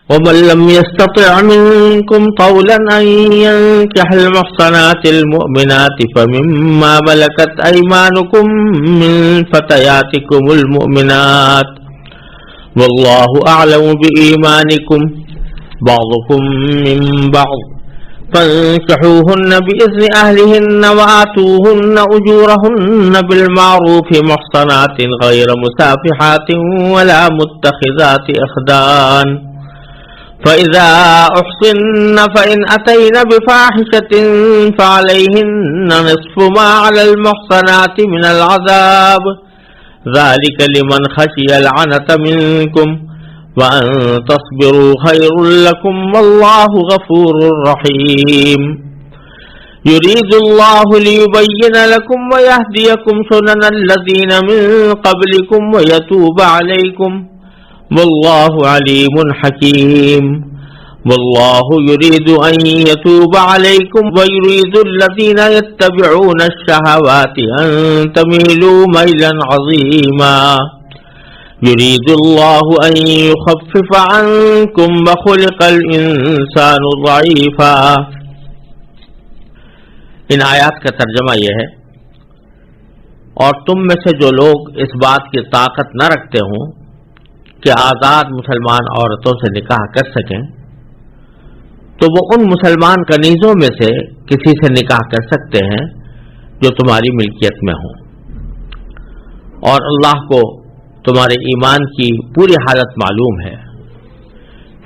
ومن لم يستطع منكم طولا أن ينكح المحصنات المؤمنات فمما ملكت أيمانكم من فتياتكم المؤمنات والله أعلم بإيمانكم بعضكم من بعض فانكحوهن بإذن أهلهن وآتوهن أجورهن بالمعروف محصنات غير مسافحات ولا متخذات أخدان فإذا أحصن فإن أتين بفاحشة فعليهن نصف ما على المحصنات من العذاب ذلك لمن خشي العنة منكم وأن تصبروا خير لكم والله غفور رحيم يريد الله ليبين لكم ويهديكم سنن الذين من قبلكم ويتوب عليكم والله عليم حكيم والله يريد أن يتوب عليكم ويريد الذين يتبعون الشهوات أن تميلوا ميلا عظيما يريد الله أن يخفف عنكم وخلق الإنسان ضعيفا. ان آیات کا ترجمہ یہ ہے، اور تم میں سے جو لوگ اس بات کی طاقت نہ رکھتے ہوں کہ آزاد مسلمان عورتوں سے نکاح کر سکیں تو وہ ان مسلمان کنیزوں میں سے کسی سے نکاح کر سکتے ہیں جو تمہاری ملکیت میں ہوں، اور اللہ کو تمہارے ایمان کی پوری حالت معلوم ہے،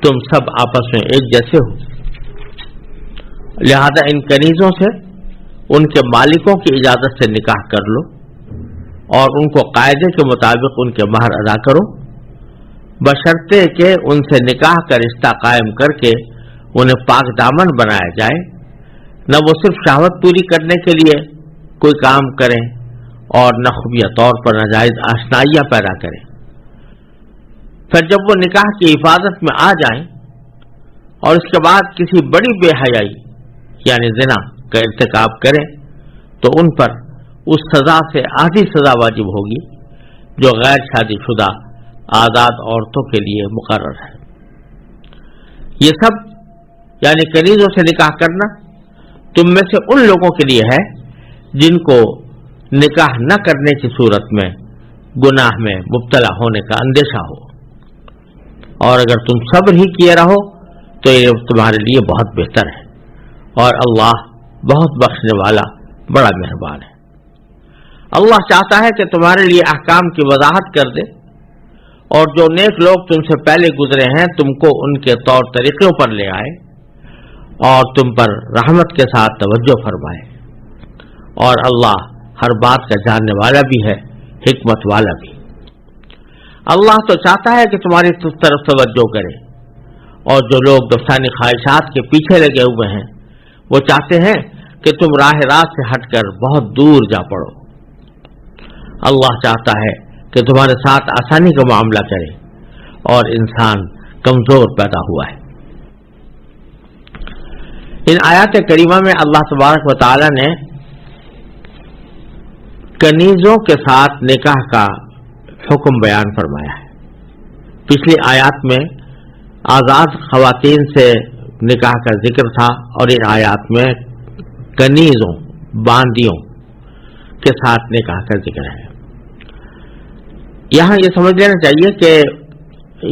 تم سب آپس میں ایک جیسے ہو، لہذا ان کنیزوں سے ان کے مالکوں کی اجازت سے نکاح کر لو اور ان کو قاعدے کے مطابق ان کے مہر ادا کرو، بشرطے کہ ان سے نکاح کا رشتہ قائم کر کے انہیں پاک دامن بنایا جائے، نہ وہ صرف شہوت پوری کرنے کے لیے کوئی کام کریں اور نہ خفیہ طور پر ناجائز آشنائیاں پیدا کریں. پھر جب وہ نکاح کی حفاظت میں آ جائیں اور اس کے بعد کسی بڑی بے حیائی یعنی زنا کا ارتکاب کریں تو ان پر اس سزا سے آدھی سزا واجب ہوگی جو غیر شادی شدہ آزاد عورتوں کے لیے مقرر ہے. یہ سب یعنی کنیزوں سے نکاح کرنا تم میں سے ان لوگوں کے لیے ہے جن کو نکاح نہ کرنے کی صورت میں گناہ میں مبتلا ہونے کا اندیشہ ہو، اور اگر تم صبر ہی کیے رہو تو یہ تمہارے لیے بہت بہتر ہے، اور اللہ بہت بخشنے والا بڑا مہربان ہے. اللہ چاہتا ہے کہ تمہارے لیے احکام کی وضاحت کر دے، اور جو نیک لوگ تم سے پہلے گزرے ہیں تم کو ان کے طور طریقوں پر لے آئے اور تم پر رحمت کے ساتھ توجہ فرمائے، اور اللہ ہر بات کا جاننے والا بھی ہے، حکمت والا بھی. اللہ تو چاہتا ہے کہ تمہاری طرف توجہ کرے، اور جو لوگ نفسانی خواہشات کے پیچھے لگے ہوئے ہیں وہ چاہتے ہیں کہ تم راہ راست سے ہٹ کر بہت دور جا پڑو. اللہ چاہتا ہے کہ تمہارے ساتھ آسانی کا معاملہ کرے، اور انسان کمزور پیدا ہوا ہے. ان آیات کریمہ میں اللہ تبارک و تعالی نے کنیزوں کے ساتھ نکاح کا حکم بیان فرمایا ہے. پچھلی آیات میں آزاد خواتین سے نکاح کا ذکر تھا، اور ان آیات میں کنیزوں باندیوں کے ساتھ نکاح کا ذکر ہے. یہاں یہ سمجھ لینا چاہیے کہ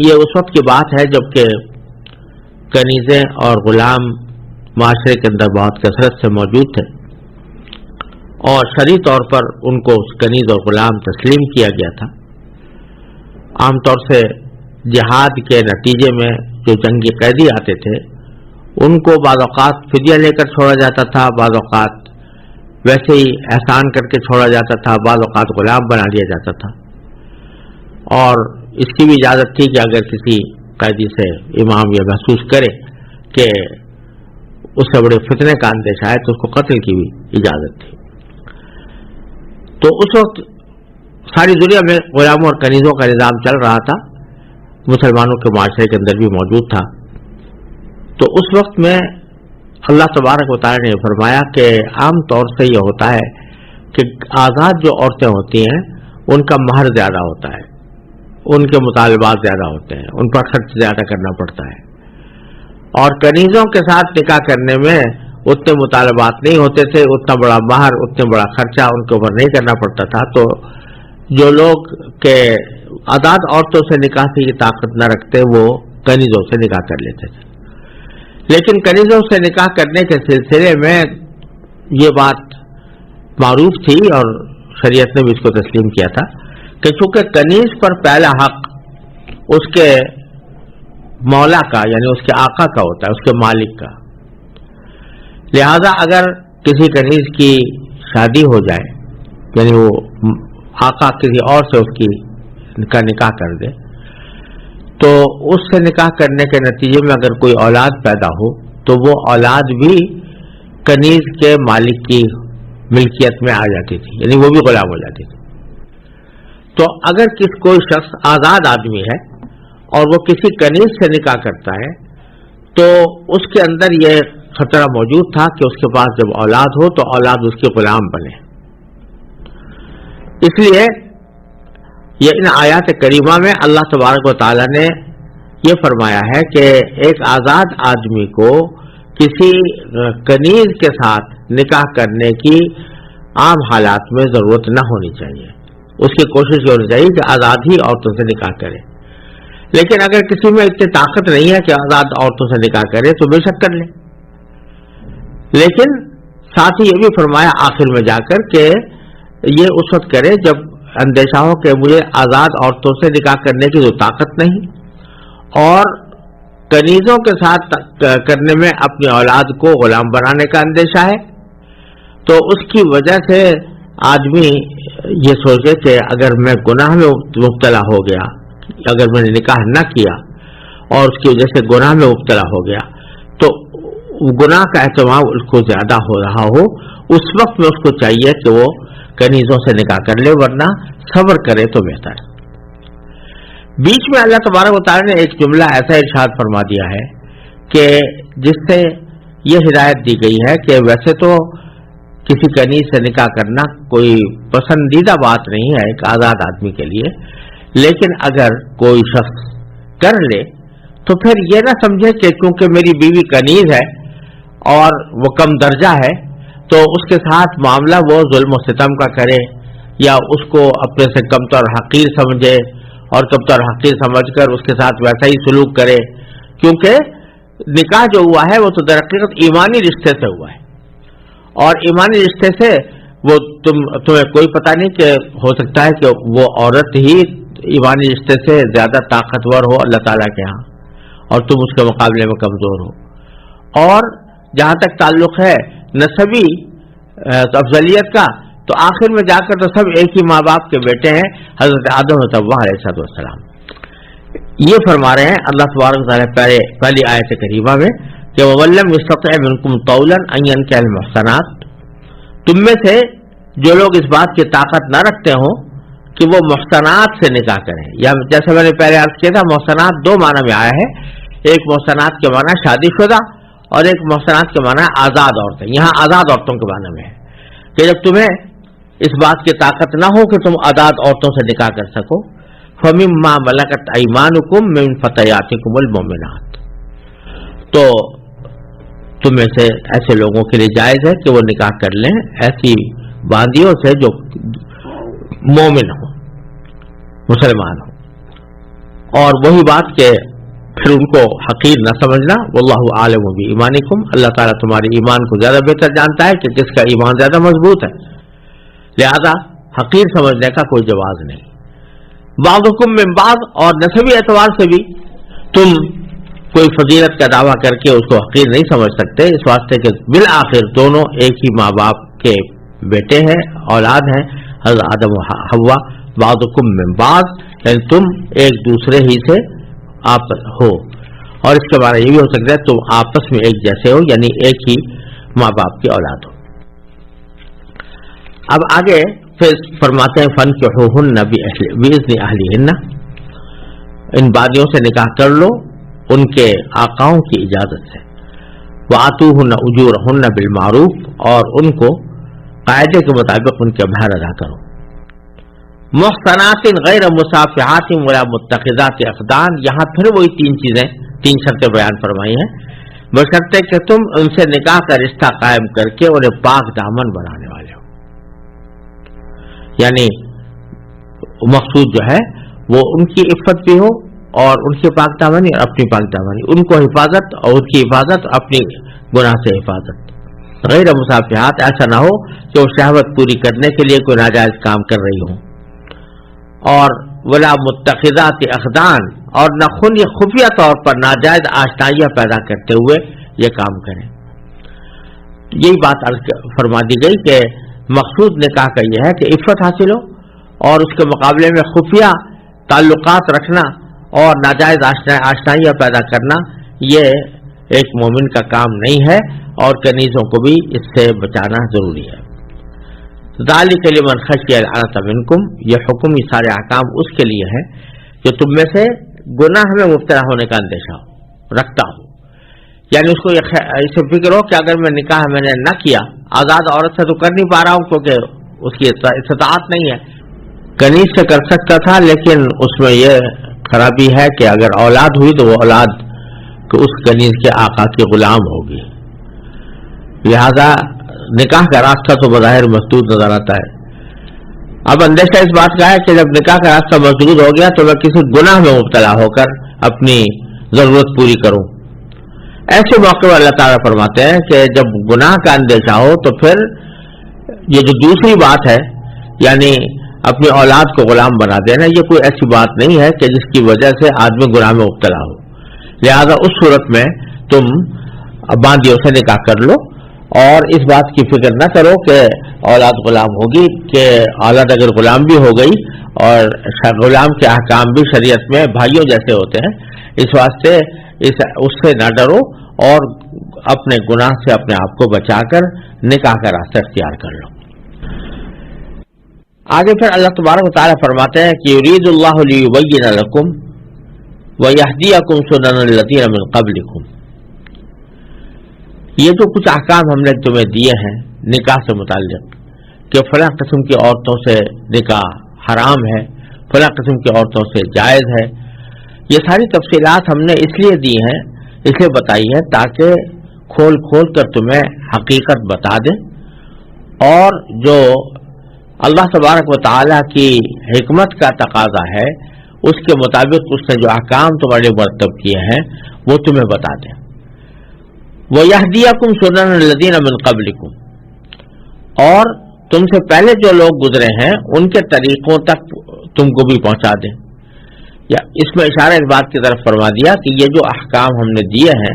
یہ اس وقت کی بات ہے جب کہ کنیزیں اور غلام معاشرے کے اندر بہت کثرت سے موجود تھے، اور شرعی طور پر ان کو کنیز اور غلام تسلیم کیا گیا تھا. عام طور سے جہاد کے نتیجے میں جو جنگی قیدی آتے تھے ان کو بعض اوقات فدیہ لے کر چھوڑا جاتا تھا، بعض اوقات ویسے ہی احسان کر کے چھوڑا جاتا تھا، بعض اوقات غلام بنا لیا جاتا تھا. اور اس کی بھی اجازت تھی کہ اگر کسی قیدی سے امام یہ محسوس کرے کہ اس سے بڑے فتنے کا اندیشہ ہے تو اس کو قتل کی بھی اجازت تھی. تو اس وقت ساری دنیا میں غلاموں اور کنیزوں کا نظام چل رہا تھا، مسلمانوں کے معاشرے کے اندر بھی موجود تھا. تو اس وقت میں اللہ تبارک و تعالی نے فرمایا کہ عام طور سے یہ ہوتا ہے کہ آزاد جو عورتیں ہوتی ہیں ان کا مہر زیادہ ہوتا ہے، ان کے مطالبات زیادہ ہوتے ہیں، ان پر خرچ زیادہ کرنا پڑتا ہے. اور کنیزوں کے ساتھ نکاح کرنے میں اتنے مطالبات نہیں ہوتے تھے، اتنا بڑا مہر، اتنا بڑا خرچہ ان کے اوپر نہیں کرنا پڑتا تھا. تو جو لوگ کے آزاد عورتوں سے نکاح کی طاقت نہ رکھتے وہ کنیزوں سے نکاح کر لیتے تھے. لیکن کنیزوں سے نکاح کرنے کے سلسلے میں یہ بات معروف تھی اور شریعت نے بھی اس کو تسلیم کیا تھا کہ چونکہ کنیز پر پہلا حق اس کے مولا کا یعنی اس کے آقا کا ہوتا ہے، اس کے مالک کا، لہذا اگر کسی کنیز کی شادی ہو جائے یعنی وہ آقا کسی اور سے اس کی نکاح کر دے تو اس سے نکاح کرنے کے نتیجے میں اگر کوئی اولاد پیدا ہو تو وہ اولاد بھی کنیز کے مالک کی ملکیت میں آ جاتی تھی، یعنی وہ بھی غلام ہو جاتی تھی. تو اگر کوئی شخص آزاد آدمی ہے اور وہ کسی کنیز سے نکاح کرتا ہے تو اس کے اندر یہ خطرہ موجود تھا کہ اس کے پاس جب اولاد ہو تو اولاد اس کے غلام بنے. اس لیے یہ ان آیات کریمہ میں اللہ تبارک و تعالی نے یہ فرمایا ہے کہ ایک آزاد آدمی کو کسی کنیز کے ساتھ نکاح کرنے کی عام حالات میں ضرورت نہ ہونی چاہیے. اس کی کوشش یہ ہونی چاہیے کہ آزاد ہی عورتوں سے نکاح کرے. لیکن اگر کسی میں اتنی طاقت نہیں ہے کہ آزاد عورتوں سے نکاح کرے تو بے شک کر لے. لیکن ساتھ ہی یہ بھی فرمایا آخر میں جا کر کہ یہ اس وقت کرے جب اندیشہ ہو کہ مجھے آزاد عورتوں سے نکاح کرنے کی تو طاقت نہیں اور کنیزوں کے ساتھ کرنے میں اپنی اولاد کو غلام بنانے کا اندیشہ ہے. تو اس کی وجہ سے آدمی یہ سوچے کہ اگر میں گناہ میں مبتلا ہو گیا، اگر میں نے نکاح نہ کیا اور اس کی وجہ سے گناہ میں مبتلا ہو گیا تو گناہ کا اہتمام اس کو زیادہ ہو رہا ہو، اس وقت میں اس کو چاہیے کہ وہ کنیزوں سے نکاح کر لے، ورنہ صبر کرے تو بہتر ہے. بیچ میں اللہ تبارک و تعالی نے ایک جملہ ایسا ارشاد فرما دیا ہے کہ جس سے یہ ہدایت دی گئی ہے کہ ویسے تو کسی کنیز سے نکاح کرنا کوئی پسندیدہ بات نہیں ہے ایک آزاد آدمی کے لیے، لیکن اگر کوئی شخص کر لے تو پھر یہ نہ سمجھے کہ کیونکہ میری بیوی کنیز ہے اور وہ کم درجہ ہے تو اس کے ساتھ معاملہ وہ ظلم و ستم کا کرے یا اس کو اپنے سے کمتر حقیر سمجھے اور کمتر حقیر سمجھ کر اس کے ساتھ ویسا ہی سلوک کرے. کیونکہ نکاح جو ہوا ہے وہ تو در حقیقت ایمانی رشتے سے ہوا ہے اور ایمانی رشتے سے وہ تمہیں کوئی پتہ نہیں کہ ہو سکتا ہے کہ وہ عورت ہی ایمانی رشتے سے زیادہ طاقتور ہو اللہ تعالیٰ کے ہاں اور تم اس کے مقابلے میں کمزور ہو. اور جہاں تک تعلق ہے نسبی افضلیت کا تو آخر میں جا کر تو سب ایک ہی ماں باپ کے بیٹے ہیں، حضرت آدم و حوا علیہ السلام. یہ فرما رہے ہیں اللہ تبارک و تعالیٰ پہلی آیت کریمہ میں کہ وَلَمْ يَسْتَطِعْ مِنْكُمْ طَوْلًا أَنْ يَنْكِحَ الْمُحْصَنَاتِ، تم میں سے جو لوگ اس بات کی طاقت نہ رکھتے ہوں کہ وہ محسنات سے نکاح کریں، یا جیسے میں نے پہلے عرض کیا تھا محسنات دو معنی میں آیا ہے، ایک محسنات کے معنی شادی شدہ اور ایک محسنات کے معنی آزاد عورتیں. یہاں آزاد عورتوں کے معنی میں ہے کہ جب تمہیں اس بات کی طاقت نہ ہو کہ تم آزاد عورتوں سے نکاح کر سکو فَمِمَّا مَلَكَتْ أَيْمَانُكُمْ مِنْ فَتَيَاتِكُمُ الْمُؤْمِنَاتِ، تو تم میں سے ایسے لوگوں کے لیے جائز ہے کہ وہ نکاح کر لیں ایسی باندیوں سے جو مومن ہو، مسلمان ہو. اور وہی بات کہ پھر ان کو حقیر نہ سمجھنا، واللہ عالم بایمانکم، اللہ تعالیٰ تمہارے ایمان کو زیادہ بہتر جانتا ہے کہ کس کا ایمان زیادہ مضبوط ہے، لہذا حقیر سمجھنے کا کوئی جواز نہیں. بعضکم من بعض، اور نسبی اعتبار سے بھی تم کوئی فضیلت کا دعویٰ کر کے اس کو حقیر نہیں سمجھ سکتے، اس واسطے کہ بالآخر دونوں ایک ہی ماں باپ کے بیٹے ہیں، اولاد ہیں، حضرت آدم و حوا. بعضکم من بعض یعنی تم ایک دوسرے ہی سے آپ ہو، اور اس کے بارے یہ بھی ہو سکتا ہے تم آپس میں ایک جیسے ہو یعنی ایک ہی ماں باپ کی اولاد ہو. اب آگے پھر فرماتے ہیں فَانكِحُوهُنَّ بِإِذْنِ أَهْلِهِنَّ، ان بادیوں سے نکاح کر لو ان کے آقاؤں کی اجازت سے. وَآتُوهُنَّ أُجُورَهُنَّ بِالْمَعْرُوفِ، اور ان کو قاعدے کے مطابق ان کے مہر ادا کرو. محصنات غیر مصافحات ولا متخذات اخدان، یہاں پھر وہی تین شرطیں بیان فرمائی ہیں بشرطے کہ تم ان سے نکاح کا رشتہ قائم کر کے انہیں پاک دامن بنانے والے ہو. یعنی مقصود جو ہے وہ ان کی عفت بھی ہو اور ان کی پاک دامنی اور اپنی پاک دامنی، ان کو حفاظت اور ان کی حفاظت، اپنی گناہ سے حفاظت. غیر مصافحات، ایسا نہ ہو کہ وہ شہوت پوری کرنے کے لیے کوئی ناجائز کام کر رہی ہوں. اور ولا متخذات اخدان، اور نہ خود یہ خفیہ طور پر ناجائز آشنائیاں پیدا کرتے ہوئے یہ کام کریں. یہی بات فرما دی گئی کہ مقصود نکاح کا یہ ہے کہ عفت حاصل ہو اور اس کے مقابلے میں خفیہ تعلقات رکھنا اور ناجائز آشنائیاں پیدا کرنا یہ ایک مومن کا کام نہیں ہے، اور کنیزوں کو بھی اس سے بچانا ضروری ہے. ذالک لمن خشی العنۃ منکم، یہ حکم، یہ سارے احکام اس کے لیے ہے جو تم میں سے گناہ میں مبتلا ہونے کا اندیشہ رکھتا ہو. یعنی اس کو اسے فکر ہو کہ اگر میں نکاح میں نے نہ کیا، آزاد عورت سے تو کر نہیں پا رہا ہوں کیونکہ اس کی استطاعت نہیں ہے. کنیز سے کر سکتا تھا، لیکن اس میں یہ خرابی ہے کہ اگر اولاد ہوئی تو وہ اولاد اس کنیز کے آقا کے غلام ہوگی. لہذا نکاح کا راستہ تو بظاہر مسدود نظر آتا ہے. اب اندیشہ اس بات کا ہے کہ جب نکاح کا راستہ مسدود ہو گیا تو میں کسی گناہ میں مبتلا ہو کر اپنی ضرورت پوری کروں. ایسے موقع پر اللہ تعالیٰ فرماتے ہیں کہ جب گناہ کا اندیشہ ہو تو پھر یہ جو دوسری بات ہے، یعنی اپنی اولاد کو غلام بنا دینا، یہ کوئی ایسی بات نہیں ہے کہ جس کی وجہ سے آدمی گناہ میں مبتلا ہو. لہذا اس صورت میں تم باندیوں سے نکاح کر لو اور اس بات کی فکر نہ کرو کہ اولاد غلام ہوگی، کہ اولاد اگر غلام بھی ہو گئی اور غلام کے احکام بھی شریعت میں بھائیوں جیسے ہوتے ہیں، اس واسطے اس سے نہ ڈرو اور اپنے گناہ سے اپنے آپ کو بچا کر نکاح کا راستہ اختیار کر لو. آگے پھر اللہ تبارک و تعالیٰ فرماتے ہیں کہ یرید اللہ لیبین لکم ویہدیکم سنن الذین من قبلکم. یہ جو کچھ احکام ہم نے تمہیں دیے ہیں نکاح سے متعلق کہ فلاں قسم کی عورتوں سے نکاح حرام ہے، فلاں قسم کی عورتوں سے جائز ہے، یہ ساری تفصیلات ہم نے اس لیے دی ہیں، اس لیے بتائی ہے تاکہ کھول کھول کر تمہیں حقیقت بتا دیں، اور جو اللہ تبارک و تعالیٰ کی حکمت کا تقاضا ہے اس کے مطابق اس نے جو احکام تمہارے مرتب کیے ہیں وہ تمہیں بتا دیں. وَيَهْدِيَكُمْ سُنَنَ الَّذِينَ مِن قَبْلِكُمْ، اور تم سے پہلے جو لوگ گزرے ہیں ان کے طریقوں تک تم کو بھی پہنچا دیں. یا اس میں اشارہ اس بات کی طرف فرما دیا کہ یہ جو احکام ہم نے دیے ہیں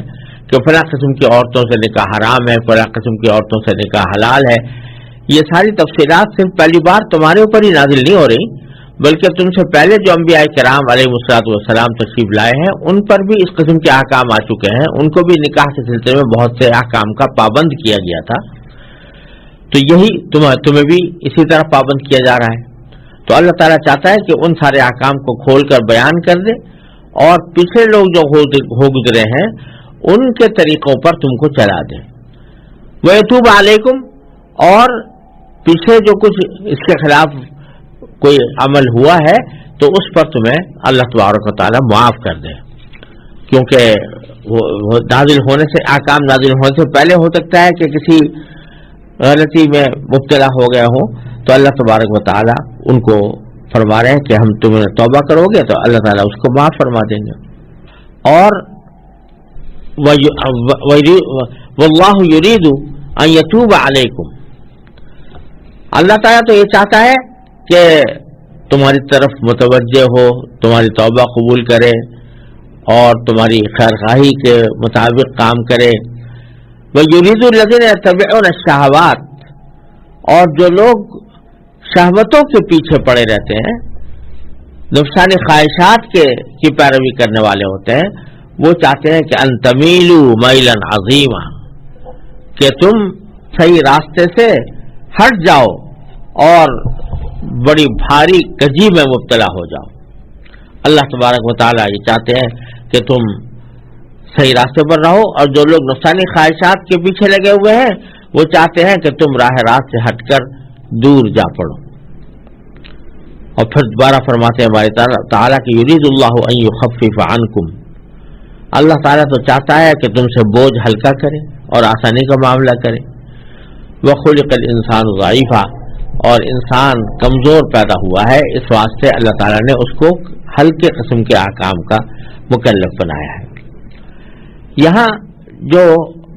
کہ فلاں قسم کی عورتوں سے نکاح حرام ہے، فلاں قسم کی عورتوں سے نکاح حلال ہے، یہ ساری تفصیلات صرف پہلی بار تمہارے اوپر ہی نازل نہیں ہو رہی، بلکہ تم سے پہلے جو انبیاء کرام علیہ السلام تشریف لائے ہیں ان پر بھی اس قسم کے احکام آ چکے ہیں، ان کو بھی نکاح کے سلسلے میں بہت سے احکام کا پابند کیا گیا تھا. تو یہی تمہیں بھی اسی طرح پابند کیا جا رہا ہے. تو اللہ تعالیٰ چاہتا ہے کہ ان سارے احکام کو کھول کر بیان کر دے اور پچھلے لوگ جو ہو گزرے ہیں ان کے طریقوں پر تم کو چلا دے. وَيَتُوبَ عَلَيْكُمْ، اور پیچھے جو کچھ اس کے خلاف کوئی عمل ہوا ہے تو اس پر تمہیں اللہ تبارک و تعالیٰ معاف کر دے، کیونکہ وہ نازل ہونے سے، احکام نازل ہونے سے پہلے ہو سکتا ہے کہ کسی غلطی میں مبتلا ہو گیا ہو، تو اللہ تبارک و تعالیٰ ان کو فرما رہے ہیں کہ ہم تمہیں توبہ کرو گے تو اللہ تعالیٰ اس کو معاف فرما دیں گے. اور واللہ یرید ان یتوب علیکم، اللہ تعالیٰ تو یہ چاہتا ہے کہ تمہاری طرف متوجہ ہو، تمہاری توبہ قبول کرے اور تمہاری خیرخواہی کے مطابق کام کرے. وَيُرِيدُ الَّذِينَ يَتَّبِعُونَ الشَّهَوَاتِ، اور جو لوگ شہوتوں کے پیچھے پڑے رہتے ہیں، نفسانی خواہشات کی پیروی کرنے والے ہوتے ہیں، وہ چاہتے ہیں کہ ان تمیلوا میلا عظیما، کہ تم صحیح راستے سے ہٹ جاؤ اور بڑی بھاری کجی میں مبتلا ہو جاؤ. اللہ تبارک و تعالیٰ یہ چاہتے ہیں کہ تم صحیح راستے پر رہو، اور جو لوگ نفسانی خواہشات کے پیچھے لگے ہوئے ہیں وہ چاہتے ہیں کہ تم راہ راست سے ہٹ کر دور جا پڑو. اور پھر دوبارہ فرماتے ہیں ہمارے تعالیٰ کہ یرید اللہ ان یخفف عنکم، اللہ تعالیٰ تو چاہتا ہے کہ تم سے بوجھ ہلکا کرے اور آسانی کا معاملہ کرے. وَخُلِقَ الْإِنسَانُ ضَعِيفًا، اور انسان کمزور پیدا ہوا ہے، اس واسطے اللہ تعالیٰ نے اس کو ہلکے قسم کے احکام کا مکلف بنایا ہے. یہاں جو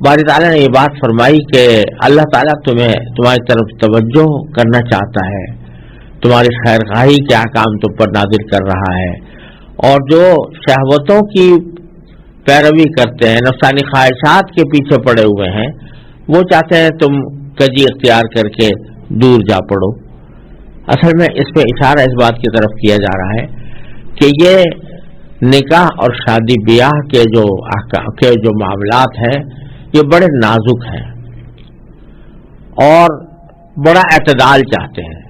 باری تعالیٰ نے یہ بات فرمائی کہ اللہ تعالیٰ تمہاری طرف توجہ کرنا چاہتا ہے، تمہاری خیر خواہی کے احکام تم پر نازل کر رہا ہے، اور جو شہوتوں کی پیروی کرتے ہیں، نفسانی خواہشات کے پیچھے پڑے ہوئے ہیں، وہ چاہتے ہیں تم کجی اختیار کر کے دور جا پڑو. اصل میں اس پہ اشارہ اس بات کی طرف کیا جا رہا ہے کہ یہ نکاح اور شادی بیاہ کے جو معاملات ہیں یہ بڑے نازک ہیں اور بڑا اعتدال چاہتے ہیں.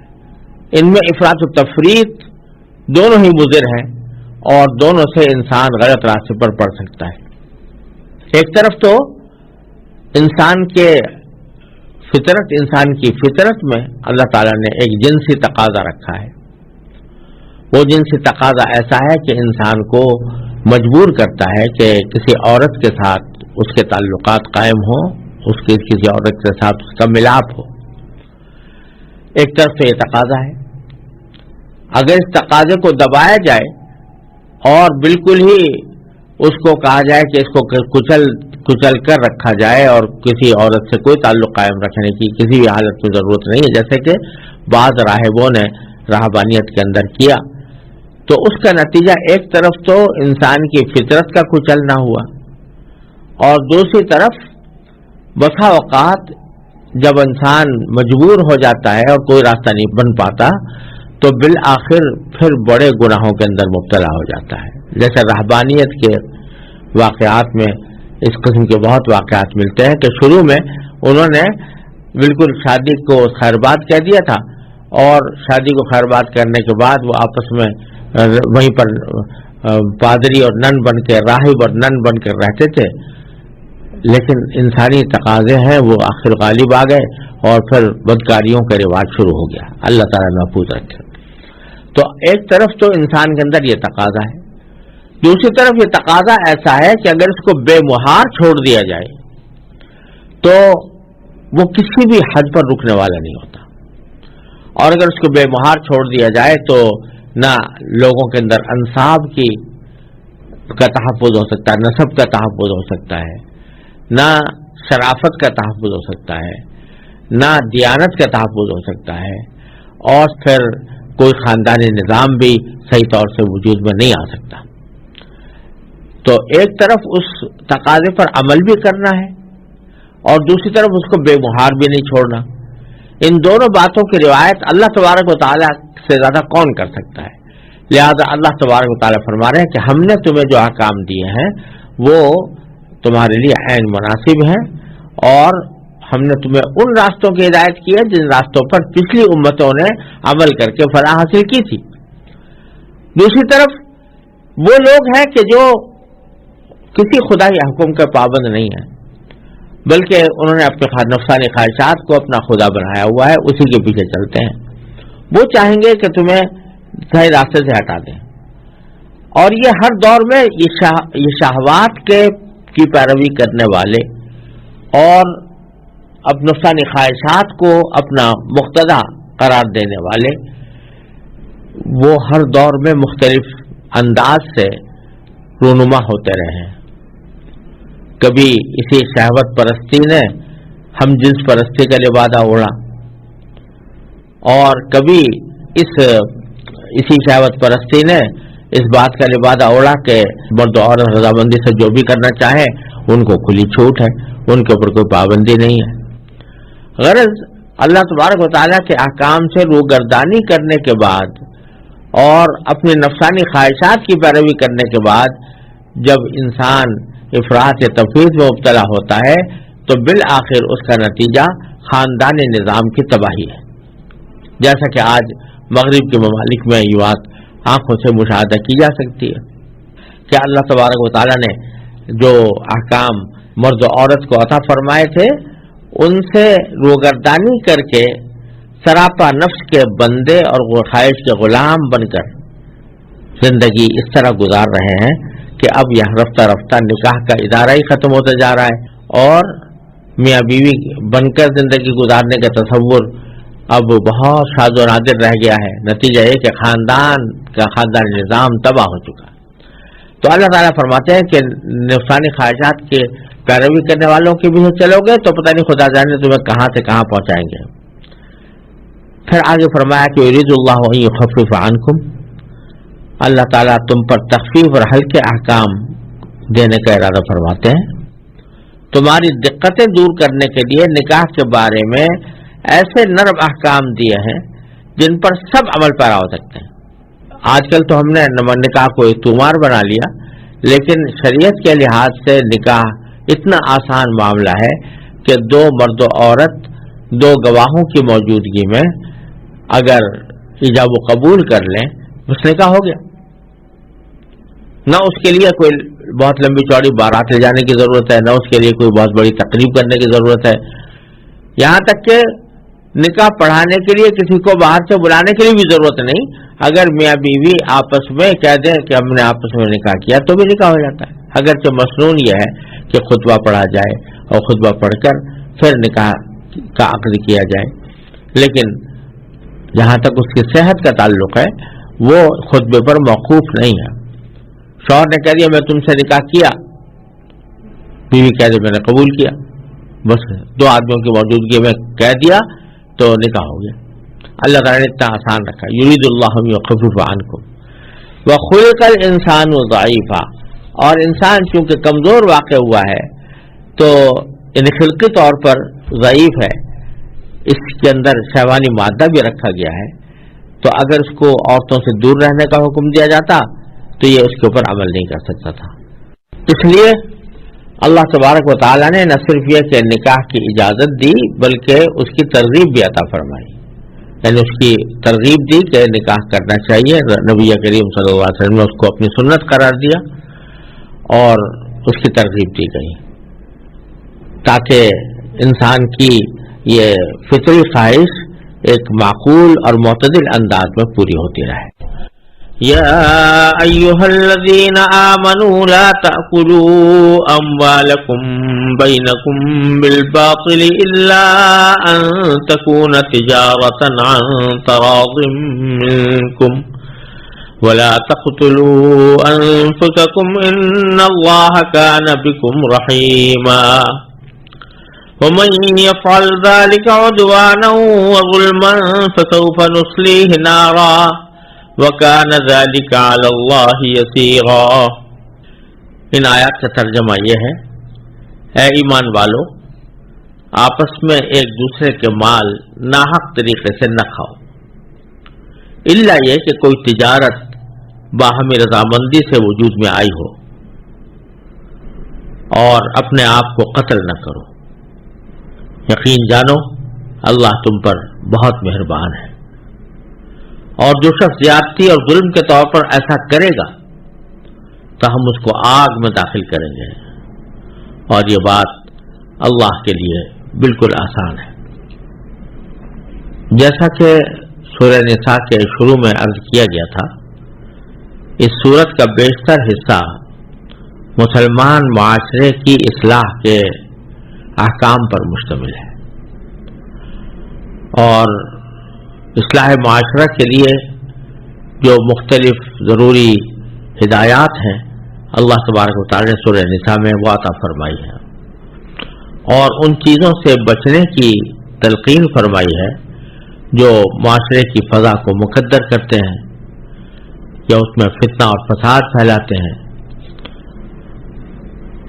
ان میں افراط و تفریط دونوں ہی مضر ہیں اور دونوں سے انسان غلط راستے پر پڑ سکتا ہے. ایک طرف تو انسان کی فطرت میں اللہ تعالیٰ نے ایک جنسی تقاضا رکھا ہے. وہ جنسی تقاضا ایسا ہے کہ انسان کو مجبور کرتا ہے کہ کسی عورت کے ساتھ اس کے تعلقات قائم ہوں، کسی عورت کے ساتھ اس کا ملاپ ہو. ایک طرف سے یہ تقاضا ہے. اگر اس تقاضے کو دبایا جائے اور بالکل ہی اس کو کہا جائے کہ اس کو کچل کر رکھا جائے اور کسی عورت سے کوئی تعلق قائم رکھنے کی کسی بھی حالت میں ضرورت نہیں ہے، جیسے کہ بعض راہبوں نے راہبانیت کے اندر کیا، تو اس کا نتیجہ ایک طرف تو انسان کی فطرت کا کچلنا ہوا اور دوسری طرف بسا اوقات جب انسان مجبور ہو جاتا ہے اور کوئی راستہ نہیں بن پاتا تو بالآخر پھر بڑے گناہوں کے اندر مبتلا ہو جاتا ہے. جیسے رہبانیت کے واقعات میں اس قسم کے بہت واقعات ملتے ہیں کہ شروع میں انہوں نے بالکل شادی کو خیرباد کہہ دیا تھا اور شادی کو خیرباد کرنے کے بعد وہ آپس میں وہیں پر پادری اور نن بن کے راہب اور نن بن کر رہتے تھے، لیکن انسانی تقاضے ہیں وہ آخر غالب آ گئے اور پھر بدکاریوں کا رواج شروع ہو گیا. اللہ تعالیٰ محفوظ رکھے. تو ایک طرف تو انسان کے اندر یہ تقاضا ہے، دوسری طرف یہ تقاضا ایسا ہے کہ اگر اس کو بے مہار چھوڑ دیا جائے تو وہ کسی بھی حد پر رکنے والا نہیں ہوتا، اور اگر اس کو بے مہار چھوڑ دیا جائے تو نہ لوگوں کے اندر انساب کا تحفظ ہو سکتا ہے، نسب کا تحفظ ہو سکتا ہے، نہ شرافت کا تحفظ ہو سکتا ہے، نہ دیانت کا تحفظ ہو سکتا ہے، اور پھر کوئی خاندانی نظام بھی صحیح طور سے وجود میں نہیں آ سکتا. تو ایک طرف اس تقاضے پر عمل بھی کرنا ہے اور دوسری طرف اس کو بے مہار بھی نہیں چھوڑنا. ان دونوں باتوں کی روایت اللہ تبارک و تعالیٰ سے زیادہ کون کر سکتا ہے؟ لہذا اللہ تبارک و تعالیٰ فرما رہے ہیں کہ ہم نے تمہیں جو احکام دیے ہیں وہ تمہارے لیے عین مناسب ہیں، اور ہم نے تمہیں ان راستوں کی ہدایت کی ہے جن راستوں پر پچھلی امتوں نے عمل کر کے فلاح حاصل کی تھی. دوسری طرف وہ لوگ ہیں کہ جو کسی خدائی حکم کا پابند نہیں ہیں، بلکہ انہوں نے اپنے نفسانی خواہشات کو اپنا خدا بنایا ہوا ہے، اسی کے پیچھے چلتے ہیں. وہ چاہیں گے کہ تمہیں صحیح راستے سے ہٹا دیں، اور یہ ہر دور میں یہ شہوات کی پیروی کرنے والے اور اب نفسانی خواہشات کو اپنا مقتدا قرار دینے والے وہ ہر دور میں مختلف انداز سے رونما ہوتے رہے ہیں. کبھی اسی شہوت پرستی نے ہم جنس پرستی کا لبادہ اوڑھا، اور کبھی اسی شہوت پرستی نے اس بات کا لبادہ اوڑھا کہ مرد و عورت رضامندی سے جو بھی کرنا چاہے ان کو کھلی چھوٹ ہے، ان کے اوپر کوئی پابندی نہیں ہے. غرض اللہ تبارک و تعالیٰ کے احکام سے روگردانی کرنے کے بعد اور اپنی نفسانی خواہشات کی پیروی کرنے کے بعد جب انسان افراط یا تفریط میں مبتلا ہوتا ہے تو بالآخر اس کا نتیجہ خاندانی نظام کی تباہی ہے. جیسا کہ آج مغرب کے ممالک میں یہ بات آنکھوں سے مشاہدہ کی جا سکتی ہے کہ اللہ تبارک و تعالیٰ نے جو احکام مرد و عورت کو عطا فرمائے تھے ان سے روگردانی کر کے سراپا نفس کے بندے اور خواہش کے غلام بن کر زندگی اس طرح گزار رہے ہیں کہ اب یہ رفتہ رفتہ نکاح کا ادارہ ہی ختم ہوتا جا رہا ہے اور میاں بیوی بن کر زندگی گزارنے کا تصور اب بہت شاذ و نادر رہ گیا ہے. نتیجہ یہ کہ خاندان نظام تباہ ہو چکا. تو اللہ تعالیٰ فرماتے ہیں کہ نفسانی خواہشات کے پیروی کرنے والوں کے بھی چلو گے تو پتہ نہیں خدا جانے تمہیں کہاں سے کہاں پہنچائیں گے. پھر آگے فرمایا کہ یرید اللہ ان یخفف عنکم، اللہ تعالیٰ تم پر تخفیف اور ہلکے احکام دینے کا ارادہ فرماتے ہیں. تمہاری دقتیں دور کرنے کے لیے نکاح کے بارے میں ایسے نرم احکام دیے ہیں جن پر سب عمل پیرا ہو سکتے ہیں. آج کل تو ہم نے نکاح کو تومار بنا لیا، لیکن شریعت کے لحاظ سے نکاح اتنا آسان معاملہ ہے کہ دو مرد و عورت دو گواہوں کی موجودگی میں اگر ایجاب و قبول کر لیں بس نکاح ہو گیا. نہ اس کے لیے کوئی بہت لمبی چوڑی بارات لے جانے کی ضرورت ہے، نہ اس کے لیے کوئی بہت بڑی تقریب کرنے کی ضرورت ہے. یہاں تک کہ نکاح پڑھانے کے لیے کسی کو باہر سے بلانے کے لیے بھی ضرورت نہیں. اگر میاں بیوی آپس میں کہہ دیں کہ ہم نے آپس میں نکاح کیا تو بھی نکاح ہو جاتا ہے. اگرچہ مسنون یہ ہے کہ خطبہ پڑھا جائے اور خطبہ پڑھ کر پھر نکاح کا عقد کیا جائے، لیکن جہاں تک اس کی صحت کا تعلق ہے وہ خطبے پر موقوف نہیں ہے. شوہر نے کہہ دیا میں تم سے نکاح کیا، بیوی کہہ دی میں نے قبول کیا، بس دو آدمیوں کی موجودگی میں کہہ دیا تو نکاح ہو گیا. اللہ تعالیٰ نے اتنا آسان رکھا. یرید اللہ یخفف عنکم وخلق الانسان ضعیفا، اور انسان چونکہ کمزور واقع ہوا ہے تو خلقی طور پر ضعیف ہے، اس کے اندر شہوانی مادہ بھی رکھا گیا ہے. تو اگر اس کو عورتوں سے دور رہنے کا حکم دیا جاتا تو یہ اس کے اوپر عمل نہیں کر سکتا تھا. اس لیے اللہ تبارک و تعالیٰ نے نہ صرف یہ کہ نکاح کی اجازت دی بلکہ اس کی ترغیب بھی عطا فرمائی. یعنی اس کی ترغیب دی کہ نکاح کرنا چاہیے. نبی کریم صلی اللہ علیہ وسلم نے اس کو اپنی سنت قرار دیا اور اس کی ترغیب دی گئی تاکہ انسان کی یہ فطری خواہش ایک معقول اور معتدل انداز میں پوری ہوتی رہے. یا ایھا الذین آمنوا لا تأکلوا اموالکم بینکم بالباطل الا ان تکون تجارة عن تراض منکم ولا تقتلوا انفسکم ان اللہ کان بکم رحیما ومن يفعل ذلك عدوانا وظلما فسوف نصليه نارا وكان ذلك على الله يسيرا. ان آیات کا ترجمہ یہ ہے، اے ایمان والو، آپس میں ایک دوسرے کے مال ناحق طریقے سے نہ کھاؤ، الا یہ کہ کوئی تجارت باہمی رضامندی سے وجود میں آئی ہو، اور اپنے آپ کو قتل نہ کرو. یقین جانو اللہ تم پر بہت مہربان ہے. اور جو شخص زیادتی اور ظلم کے طور پر ایسا کرے گا تو ہم اس کو آگ میں داخل کریں گے، اور یہ بات اللہ کے لیے بالکل آسان ہے. جیسا کہ سورہ نساء کے شروع میں عرض کیا گیا تھا، اس سورت کا بیشتر حصہ مسلمان معاشرے کی اصلاح کے احکام پر مشتمل ہے، اور اصلاح معاشرہ کے لیے جو مختلف ضروری ہدایات ہیں اللہ تبارک و تعالی نے سورہ نساء میں وہ عطا فرمائی ہے، اور ان چیزوں سے بچنے کی تلقین فرمائی ہے جو معاشرے کی فضا کو مکدر کرتے ہیں یا اس میں فتنہ اور فساد پھیلاتے ہیں.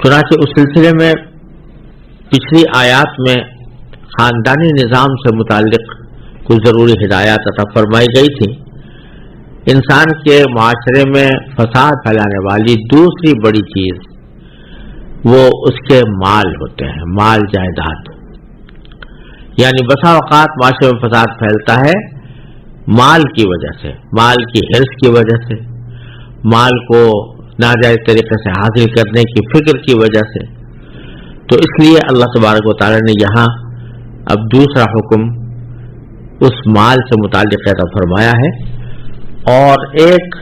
چنانچہ اس سلسلے میں پچھلی آیات میں خاندانی نظام سے متعلق کچھ ضروری ہدایات عطا فرمائی گئی تھی. انسان کے معاشرے میں فساد پھیلانے والی دوسری بڑی چیز وہ اس کے مال ہوتے ہیں، مال جائیداد. یعنی بسا اوقات معاشرے میں فساد پھیلتا ہے مال کی وجہ سے، مال کی حرص کی وجہ سے، مال کو ناجائز طریقے سے حاصل کرنے کی فکر کی وجہ سے. تو اس لیے اللہ تبارک و تعالی نے یہاں اب دوسرا حکم اس مال سے متعلق عطا فرمایا ہے، اور ایک